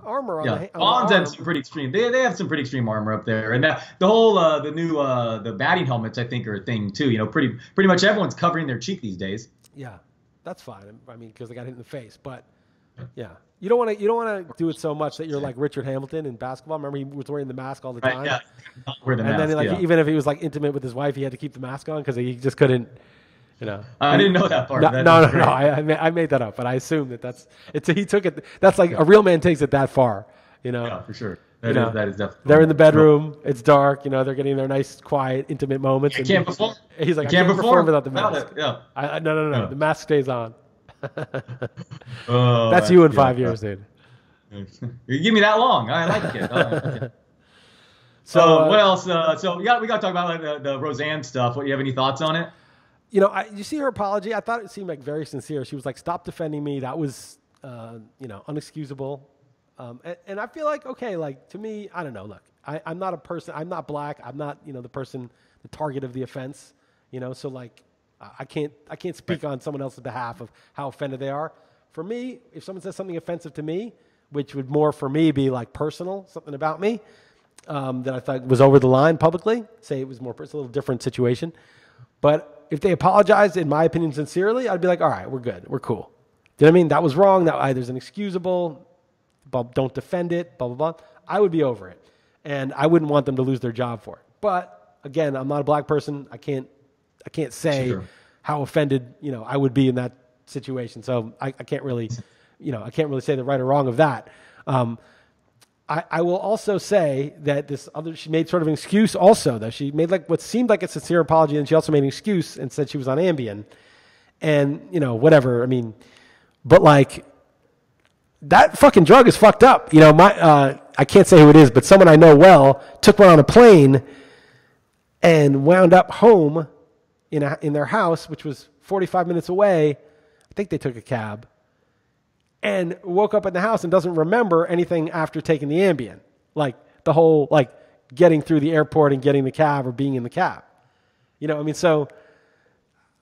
Armor on the Bonds have some pretty extreme. They have some pretty extreme armor up there, and the whole the new the batting helmets I think are a thing too. You know, pretty much everyone's covering their cheek these days. Yeah, that's fine. I mean, because they got hit in the face, but yeah, you don't want to do it so much that you're like Richard Hamilton in basketball. Remember he was wearing the mask all the time. Right, yeah, not wear the mask. And then even if he was like intimate with his wife, he had to keep the mask on because he just couldn't. You know, I didn't know that part. No. I made that up, but I assume he took it. That's like a real man takes it that far. You know, yeah, for sure. That is definitely. They're in the bedroom. It's dark. You know, they're getting their nice, quiet, intimate moments. I can't perform. He's like, I can't perform without the mask. Yeah. No. The mask stays on. That's you in 5 years, dude. You give me that long. I like it. So what else? So we got to talk about the Rosanne stuff. What, you have any thoughts on it? You know, you see her apology. I thought it seemed like very sincere. She was like, "Stop defending me." That was, unexcusable. And I feel like, okay, like to me, I don't know. Look, I'm not a person. I'm not black. I'm not, the person, the target of the offense. So like, I can't speak on someone else's behalf of how offended they are. For me, if someone says something offensive to me, which would more for me be like personal, something about me that I thought was over the line publicly, say it was more personal, a little different situation. But if they apologized, in my opinion, sincerely, I'd be like, all right, we're good. We're cool. Do you know what I mean? That was wrong. That there's an excusable. Don't defend it, blah, blah, blah. I would be over it. And I wouldn't want them to lose their job for it. But, again, I'm not a black person. I can't say how offended, I would be in that situation. So I can't really, say the right or wrong of that. I will also say that she made sort of an excuse also, though. She made like what seemed like a sincere apology, and she also made an excuse and said she was on Ambien. And, whatever. I mean, but like, that fucking drug is fucked up. I can't say who it is, but someone I know well took one on a plane and wound up home in their house, which was 45 minutes away. I think they took a cab. And woke up in the house and doesn't remember anything after taking the Ambien. Like the whole, like getting through the airport and getting the cab or being in the cab. So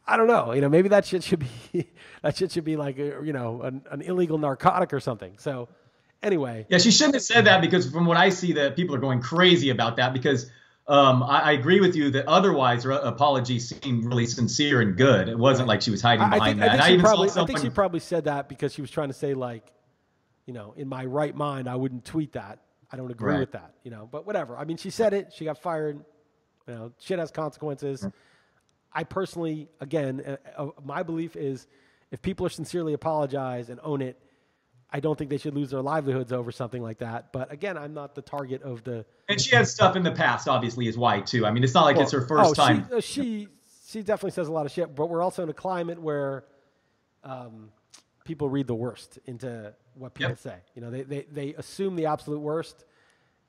I don't know. Maybe that shit should be like, an illegal narcotic or something. So anyway. Yeah, she shouldn't have said that because from what I see, that people are going crazy about that because I agree with you that otherwise her apologies seemed really sincere and good. It wasn't like she was hiding behind that. I think she probably said that because she was trying to say like, in my right mind, I wouldn't tweet that. I don't agree with that, but whatever. I mean, she said it. She got fired. Shit has consequences. I personally, again, my belief is if people are sincerely apologize and own it, I don't think they should lose their livelihoods over something like that. But again, I'm not the target of the. And she has stuff in the past, obviously, is why too. I mean, it's not like it's her first time. She definitely says a lot of shit. But we're also in a climate where people read the worst into what people say. They assume the absolute worst,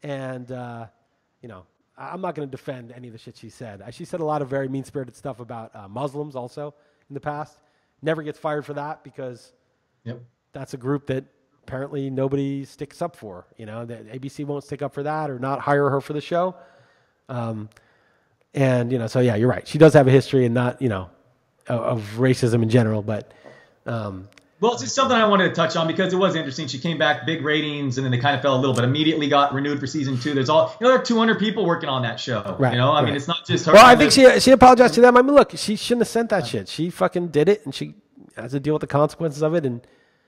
and I'm not going to defend any of the shit she said. She said a lot of very mean-spirited stuff about Muslims also in the past. Never gets fired for that because. That's a group that apparently nobody sticks up for. That ABC won't stick up for that or not hire her for the show. So yeah, you're right. She does have a history and not, of racism in general, but. Well, it's just something I wanted to touch on because it was interesting. She came back, big ratings, and then they kind of fell a little bit. Immediately got renewed for season 2. There's there are 200 people working on that show. Right. I mean, it's not just her. Well, I think she apologized to them. I mean, look, she shouldn't have sent that shit. She fucking did it, and she has to deal with the consequences of it, and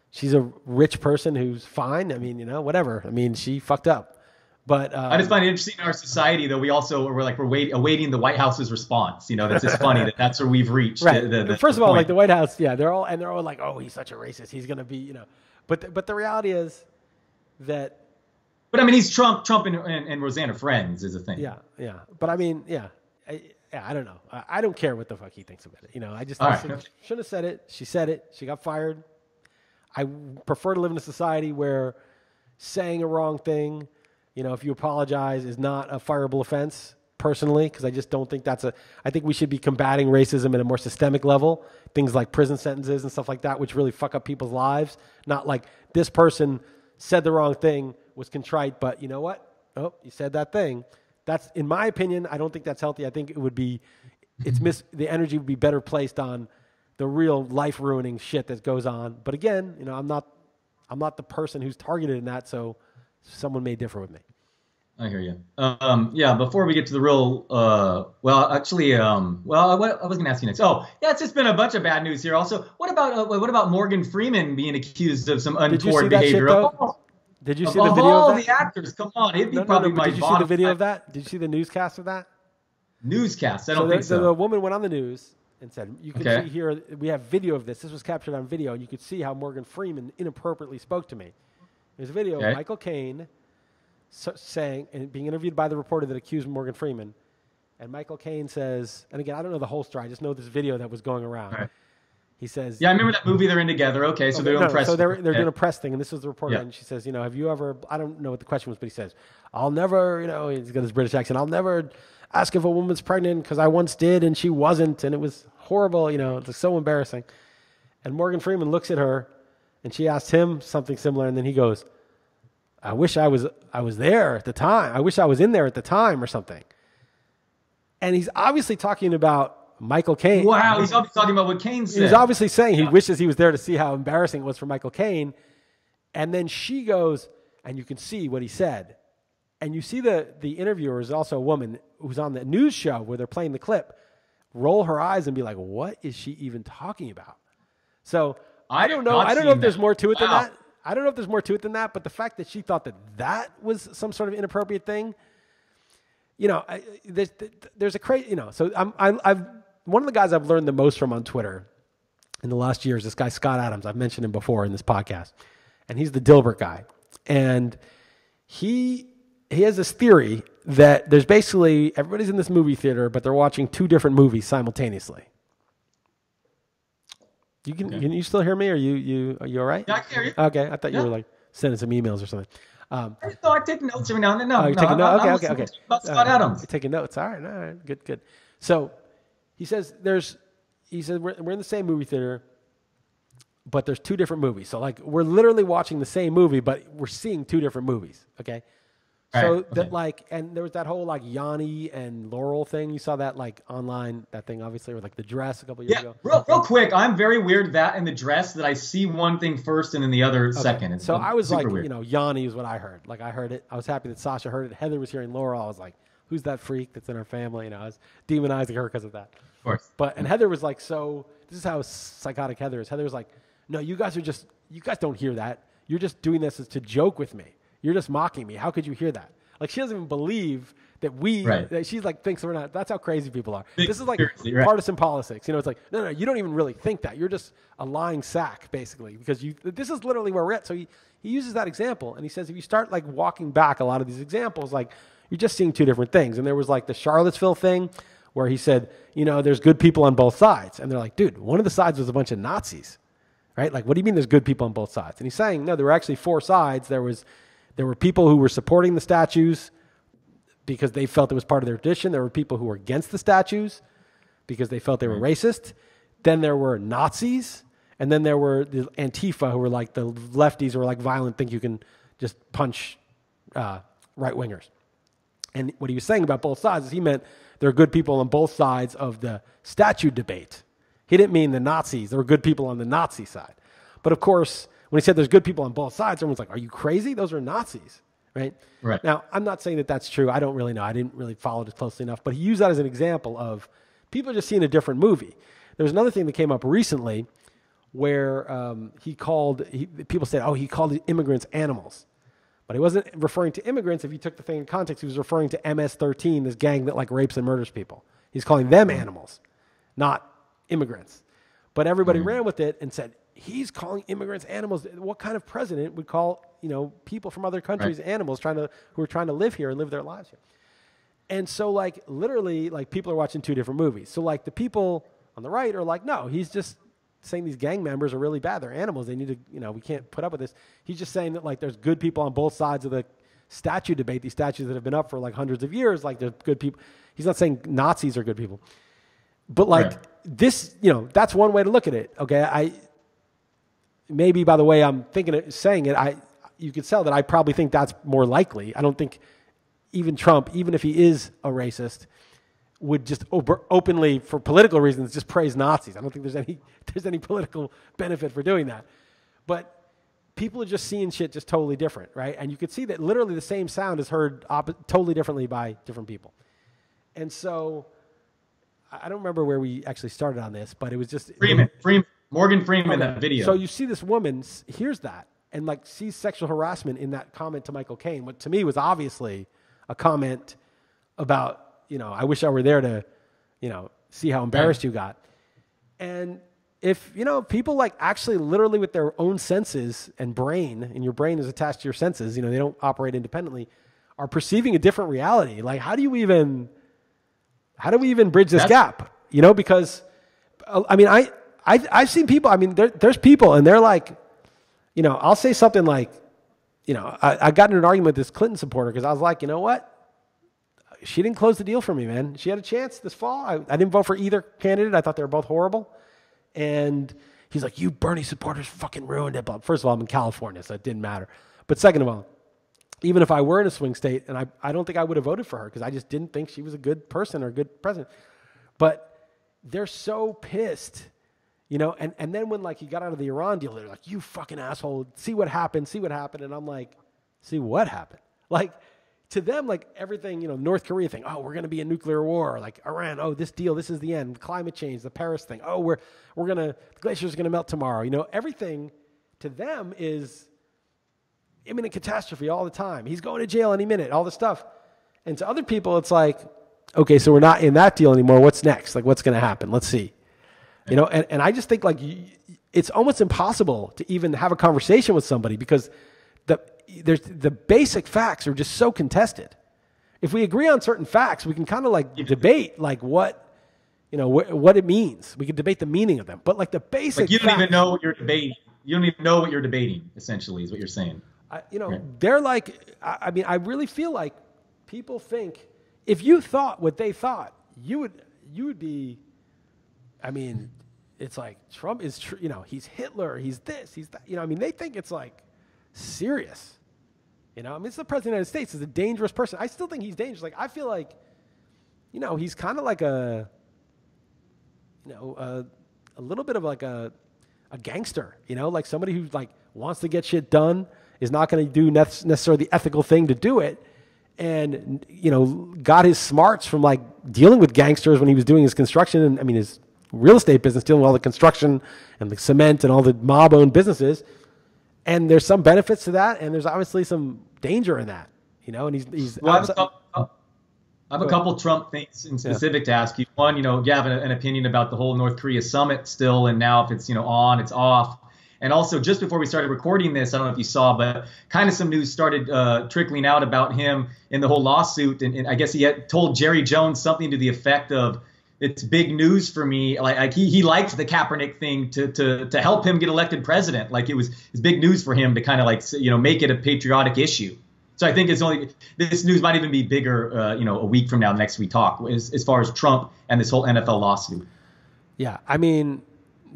she's a rich person who's fine. I mean, whatever. I mean, she fucked up. But I just find it interesting in our society, though. We're awaiting the White House's response. That's just funny that's where we've reached. Right. First of all, point. like the White House, yeah, they're all like, oh, he's such a racist. He's going to be, But the reality is that. But I mean, he's Trump and Rosanne are friends is a thing. Yeah, yeah. But I mean, yeah. I don't know. I don't care what the fuck he thinks about it. I just shouldn't have said it. She said it. She got fired. I prefer to live in a society where saying a wrong thing, if you apologize, is not a fireable offense, personally, because I just don't think I think we should be combating racism at a more systemic level, things like prison sentences and stuff like that, which really fuck up people's lives, not like this person said the wrong thing, was contrite, but you know what? Oh, you said that thing. That's, in my opinion, I don't think that's healthy. I think it would be, the energy would be better placed on the real life-ruining shit that goes on. But again, I'm not the person who's targeted in that, so someone may differ with me. I hear you. Yeah, before we get to the real, I was going to ask you next. Oh, yeah, it's just been a bunch of bad news here. Also, what about Morgan Freeman being accused of some untoward behavior? Did you see the video of that? Of all the actors, come on, it'd be probably my Did you see the video of that? Did you see the newscast of that? Newscast? I don't think so. So the woman went on the news and said, you can see here, we have video of this. This was captured on video, and you could see how Morgan Freeman inappropriately spoke to me. There's a video of Michael Caine saying, and being interviewed by the reporter that accused Morgan Freeman, and Michael Caine says, and again, I don't know the whole story, I just know this video that was going around. Right. He says, "Yeah, I remember that movie. They're in together. Okay, so they're doing press. So they're doing a press thing, and this was the reporter, and she says, have you ever? I don't know what the question was, but he says, I'll never, he's got his British accent. I'll never ask if a woman's pregnant because I once did and she wasn't, and it was horrible. It's so embarrassing." And Morgan Freeman looks at her, and she asked him something similar, and then he goes, "I wish I was there at the time. I wish I was in there at the time, or something." And he's obviously talking about Michael Caine. Wow, he's obviously talking about what Caine said. He's obviously saying he wishes he was there to see how embarrassing it was for Michael Caine. And then she goes, and you can see what he said. And you see the interviewer is also a woman who's on the news show where they're playing the clip, roll her eyes and be like, what is she even talking about? So I don't know. I don't know if there's more to it than that. I don't know if there's more to it than that. But the fact that she thought that was some sort of inappropriate thing, there's a crazy, so I've one of the guys I've learned the most from on Twitter in the last year is this guy, Scott Adams. I've mentioned him before in this podcast. And he's the Dilbert guy. And he has this theory that there's basically, everybody's in this movie theater, but they're watching two different movies simultaneously. Can you still hear me? Are you all right? Yeah, I can hear you. Okay, I thought you were like sending some emails or something. I take notes every now and then. No, you're taking notes? Okay. About Scott Adams. You're taking notes. All right. Good. So he says we're in the same movie theater, but there's two different movies. So like we're literally watching the same movie, but we're seeing two different movies. Okay. So and there was that whole like Yanni and Laurel thing. You saw that like online, that thing obviously, or like the dress a couple years ago. Real quick, I'm very weird that in the dress that I see one thing first and then the other second. So I was like, weird. Yanni is what I heard. Like I heard it. I was happy that Sasha heard it. Heather was hearing Laurel. I was like, who's that freak that's in our family? I was demonizing her because of that. Of course. And Heather was like, so this is how psychotic Heather is. Heather was like, no, you guys don't hear that. You're just doing this to joke with me. You're just mocking me. How could you hear that? Like she doesn't even believe that that she's like thinks we're not. That's how crazy people are. This is like partisan politics. It's like, no, you don't even really think that. You're just a lying sack, basically, because this is literally where we're at. So he uses that example, and he says if you start like walking back a lot of these examples, like you're just seeing two different things. And there was like the Charlottesville thing where he said, there's good people on both sides. And they're like, dude, one of the sides was a bunch of Nazis, right? Like, what do you mean there's good people on both sides? And he's saying, no, there were actually four sides. There were people who were supporting the statues because they felt it was part of their tradition. There were people who were against the statues because they felt they were racist. Then there were Nazis. And then there were the Antifa, who were like the lefties who were like violent, think you can just punch right-wingers. And what he was saying about both sides is he meant there are good people on both sides of the statue debate. He didn't mean the Nazis. There were good people on the Nazi side. But of course, when he said there's good people on both sides, everyone's like, are you crazy? Those are Nazis, right? Now, I'm not saying that that's true. I don't really know. I didn't really follow it closely enough. But he used that as an example of people just seeing a different movie. There was another thing that came up recently where people said, he called immigrants animals. But he wasn't referring to immigrants. If you took the thing in context, he was referring to MS-13, this gang that like rapes and murders people. He's calling them animals, not immigrants. But everybody ran with it and said, he's calling immigrants animals. What kind of president would call, people from other countries animals who are trying to live here and live their lives here? And so like literally like people are watching two different movies. So like the people on the right are like, no, he's just saying these gang members are really bad. They're animals. They need to, we can't put up with this. He's just saying that like there's good people on both sides of the statue debate, these statues that have been up for like hundreds of years, like there's good people. He's not saying Nazis are good people. But like this, that's one way to look at it. Okay, maybe by the way I'm saying it, you could tell that I probably think that's more likely. I don't think even Trump, even if he is a racist, would just openly, for political reasons, just praise Nazis. I don't think there's any political benefit for doing that. But people are just seeing shit just totally different, right? And you could see that literally the same sound is heard totally differently by different people. And so I don't remember where we actually started on this, but it was just Morgan Freeman, that video. So you see this woman hears that and like sees sexual harassment in that comment to Michael Caine, what to me was obviously a comment about, I wish I were there to, see how embarrassed you got. And if, people like actually literally with their own senses and brain, and your brain is attached to your senses, they don't operate independently, are perceiving a different reality. Like, how do we even bridge this gap? Because, I've seen people, there's people and they're like, I'll say something like, I got in an argument with this Clinton supporter because I was like, you know what? She didn't close the deal for me, man. She had a chance this fall. I didn't vote for either candidate. I thought they were both horrible. And he's like, you Bernie supporters fucking ruined it. But first of all, I'm in California, so it didn't matter. But second of all, even if I were in a swing state, and I don't think I would have voted for her because I just didn't think she was a good person or a good president. But they're so pissed, and then when like he got out of the Iran deal, they're like, you fucking asshole, see what happened. And I'm like, see what happened? Like, to them, like everything, North Korea thing, oh, we're going to be in nuclear war. Like Iran, oh, this deal, this is the end. Climate change, the Paris thing, oh, the glaciers are going to melt tomorrow. Everything to them is imminent catastrophe all the time. He's going to jail any minute, all this stuff. And to other people, it's like, okay, so we're not in that deal anymore. What's next? Like, what's going to happen? Let's see. And I just think like it's almost impossible to even have a conversation with somebody because the basic facts are just so contested. If we agree on certain facts, we can kind of like debate like what it means. We can debate the meaning of them, but like the basic. Like you don't even know what you're debating. You don't even know what you're debating. Essentially, is what you're saying. They're like. I really feel like people think if you thought what they thought, you would be. It's like Trump is. He's Hitler. He's this. He's that. They think it's like serious. It's the president of the United States. He's a dangerous person. I still think he's dangerous. Like, I feel like, he's kind of like a little bit of like a gangster, like somebody who like wants to get shit done, is not going to do necessarily the ethical thing to do it. And, got his smarts from like dealing with gangsters when he was doing his construction and his real estate business, dealing with all the construction and the cement and all the mob owned businesses. And there's some benefits to that, and there's obviously some danger in that, and he's. Well, I have a couple Trump things in specific to ask you. One, you have an opinion about the whole North Korea summit still, and now if it's on, it's off. And also, just before we started recording this, I don't know if you saw, but kind of some news started trickling out about him in the whole lawsuit, and I guess he had told Jerry Jones something to the effect of, it's big news for me. Like he liked the Kaepernick thing to help him get elected president. Like it's big news for him to kind of like, make it a patriotic issue. So I think this news might even be bigger, a week from now, next we talk, as far as Trump and this whole NFL lawsuit. Yeah.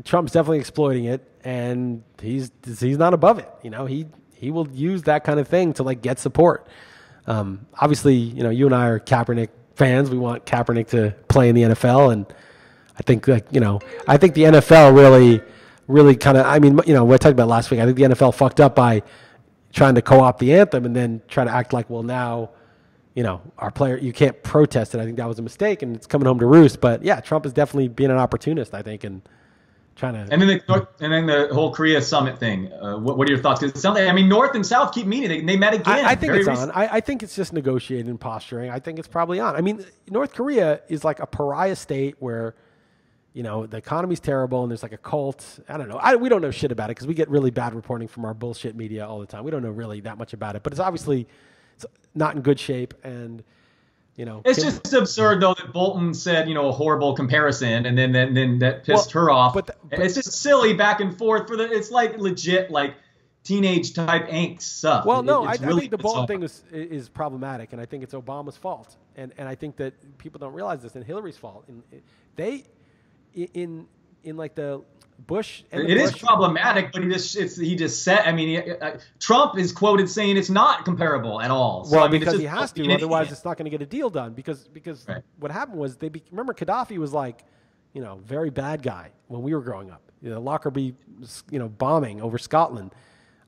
Trump's definitely exploiting it, and he's not above it. He will use that kind of thing to like get support. Obviously, you and I are Kaepernick fans. We want Kaepernick to play in the NFL, and I think I think the NFL really kind of, we talked about last week. I think the NFL fucked up by trying to co-opt the anthem and then try to act like, well, now, our player, you can't protest it. I think that was a mistake, and it's coming home to roost. But yeah, Trump is definitely being an opportunist, I think, and trying to. And then the whole Korea summit thing. What are your thoughts? Because it sounds like, I mean, North and South keep meeting. They met again. I think it's on. I think it's just negotiating and posturing. I think it's probably on. I mean, North Korea is like a pariah state where, you know, the economy's terrible and there's like a cult. I don't know. We don't know shit about it because we get really bad reporting from our bullshit media all the time. We don't know really that much about it, but it's obviously not in good shape. And, you know, it's just absurd though that Bolton said, you know, a horrible comparison, and then that pissed her off. But it's just silly back and forth it's like legit like teenage type angst stuff. Well, no, I think the Bolton thing is problematic, and I think it's Obama's fault, and I think that people don't realize this, and Hillary's fault. And in like the Bush. It is problematic, but he just said. I mean, Trump is quoted saying it's not comparable at all. So, well, I mean, because he has to, otherwise it's not going to get a deal done. Because right. What happened was remember Gaddafi was like, you know, very bad guy when we were growing up. You know, Lockerbie, you know, bombing over Scotland.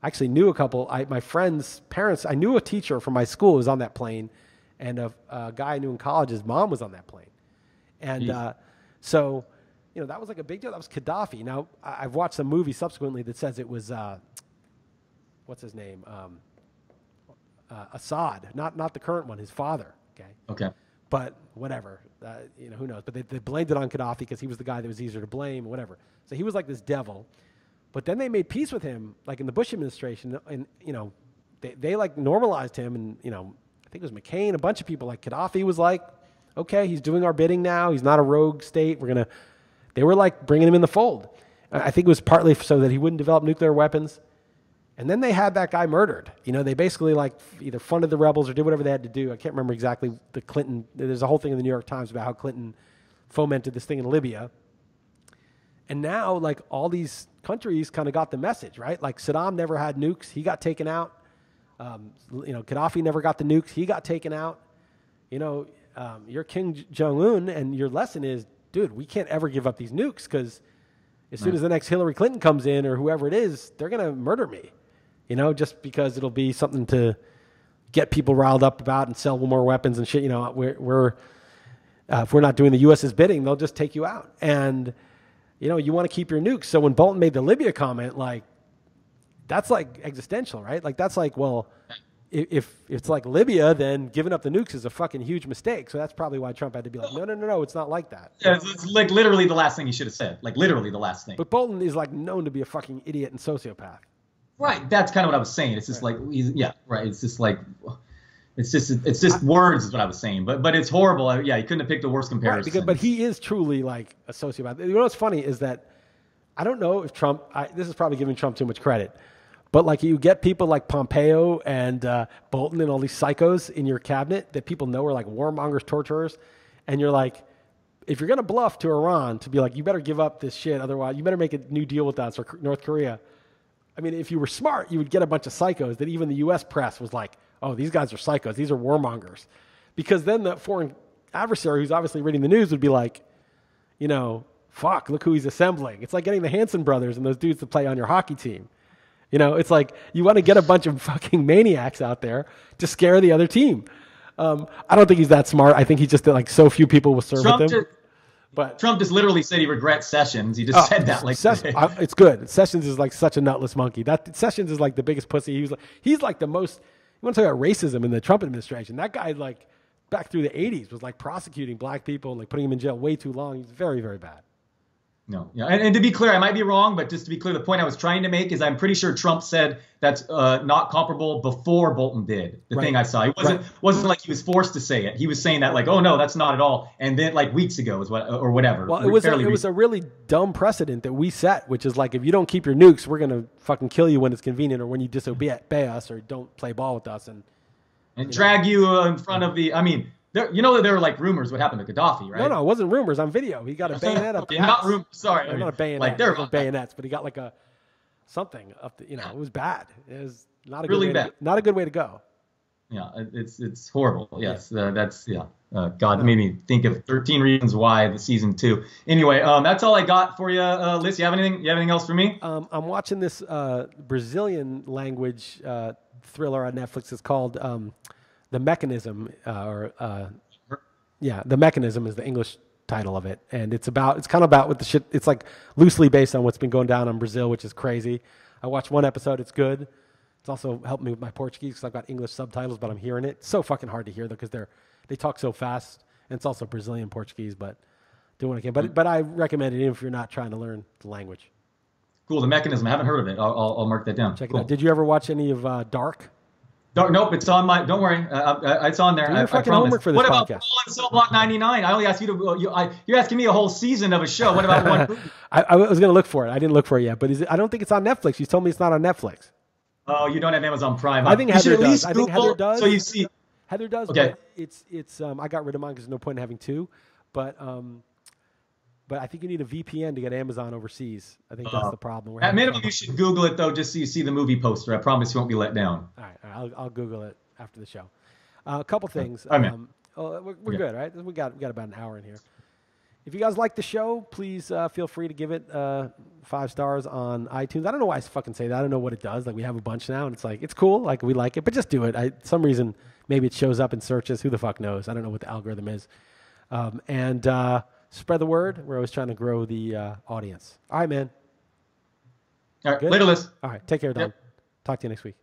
I actually knew a couple. My friends' parents. I knew a teacher from my school who was on that plane, and a guy I knew in college, his mom was on that plane, and so. You know, that was like a big deal. That was Gaddafi. Now, I've watched a movie subsequently that says it was, what's his name? Assad, not the current one, his father. Okay. But whatever, you know, who knows? But they blamed it on Gaddafi because he was the guy that was easier to blame, whatever. So he was like this devil. But then they made peace with him, like in the Bush administration, and, you know, they like normalized him, and, you know, I think it was McCain, a bunch of people, like Gaddafi was like, okay, he's doing our bidding now. He's not a rogue state. They were like bringing him in the fold. I think it was partly so that he wouldn't develop nuclear weapons. And then they had that guy murdered. You know, they basically like either funded the rebels or did whatever they had to do. I can't remember exactly the Clinton. There's a whole thing in the New York Times about how Clinton fomented this thing in Libya. And now like all these countries kind of got the message, right? Like Saddam never had nukes. He got taken out. You know, Gaddafi never got the nukes. He got taken out. You know, you're Kim Jong-un, and your lesson is, dude, we can't ever give up these nukes because as soon as the next Hillary Clinton comes in or whoever it is, they're going to murder me, you know, just because it'll be something to get people riled up about and sell more weapons and shit. You know, if we're not doing the U.S.'s bidding, they'll just take you out. And, you know, you want to keep your nukes. So when Bolton made the Libya comment, like, that's like existential, right? Like, that's like, well, if it's like Libya, then giving up the nukes is a fucking huge mistake. So that's probably why Trump had to be like, no, it's not like that. Yeah, it's like literally the last thing he should have said. Like literally the last thing. But Bolton is like known to be a fucking idiot and sociopath. Right. That's kind of what I was saying. It's just right. Right. It's just like, it's just words is what I was saying. But it's horrible. Yeah, he couldn't have picked the worst comparison. Right, but he is truly like a sociopath. You know what's funny is that I don't know if Trump, this is probably giving Trump too much credit, but like you get people like Pompeo and Bolton and all these psychos in your cabinet that people know are like warmongers, torturers, and you're like, if you're going to bluff to Iran to be like, you better give up this shit, otherwise you better make a new deal with us or North Korea. I mean, if you were smart, you would get a bunch of psychos that even the U.S. press was like, oh, these guys are psychos, these are warmongers. Because then the foreign adversary who's obviously reading the news would be like, you know, fuck, look who he's assembling. It's like getting the Hanson brothers and those dudes to play on your hockey team. You know, it's like you want to get a bunch of fucking maniacs out there to scare the other team. I don't think he's that smart. I think he's just like so few people will serve with him. But Trump just literally said he regrets Sessions. He just said that. Like it's good. Sessions is like such a nutless monkey. Sessions is like the biggest pussy. He's like the most. You want to talk about racism in the Trump administration? That guy like back through the 80s was like prosecuting black people and like putting them in jail way too long. He's very, very bad. No, yeah, and to be clear, I might be wrong, but just to be clear, the point I was trying to make is I'm pretty sure Trump said that's not comparable before Bolton did. The thing I saw, it wasn't like he was forced to say it. He was saying that like, oh no, that's not at all, and then like weeks ago is what or whatever. Well, it was a really dumb precedent that we set, which is like if you don't keep your nukes, we're gonna fucking kill you when it's convenient or when you disobey us or don't play ball with us and drag you in front of the. I mean. You know that there were like rumors what happened to Gaddafi, right? No, it wasn't rumors. On video, he got a bayonet up. Not rumors. Sorry, not a bayonet. Like there were bayonets, but he got like a something up. It was bad. It was not a good way bad. Not a good way to go. Yeah, it's horrible. Yes, that's God made me think of 13 Reasons Why the season 2. Anyway, that's all I got for you, Liss. You have anything else for me? I'm watching this Brazilian language thriller on Netflix. It's called. The Mechanism, The Mechanism is the English subtitle of it, and it's kind of about what the shit. It's like loosely based on what's been going down in Brazil, which is crazy. I watched one episode; it's good. It's also helped me with my Portuguese because I've got English subtitles, but I'm hearing it. It's so fucking hard to hear though because they talk so fast, and it's also Brazilian Portuguese, but doing what I can. But I recommend it even if you're not trying to learn the language. Cool, The Mechanism. I haven't heard of it. I'll mark that down. Check it out. Did you ever watch any of Dark? Dark? Nope, it's on my. Don't worry, it's on there. Do your fucking homework for this What about podcast. Paul and Cell Block 99? I only asked you to. You're asking me a whole season of a show. What about one movie? I was going to look for it. I didn't look for it yet, but I don't think it's on Netflix. You told me it's not on Netflix. Oh, you don't have Amazon Prime. Huh? I think Heather does. I think Heather does. So you see, Heather does. Okay. But it's I got rid of mine because there's no point in having two. But I think you need a VPN to get Amazon overseas. I think that's the problem. At minimum, you should Google it though, just so you see the movie poster. I promise you won't be let down. All right. I'll Google it after the show. A couple things. We're good, right? We got about an hour in here. If you guys like the show, please feel free to give it 5 stars on iTunes. I don't know why I fucking say that. I don't know what it does. Like we have a bunch now, and it's like it's cool. Like we like it, but just do it. Some reason maybe it shows up in searches. Who the fuck knows? I don't know what the algorithm is. And spread the word. We're always trying to grow the audience. All right, man. All right, later, Liss. All right, take care, Don. Talk to you next week.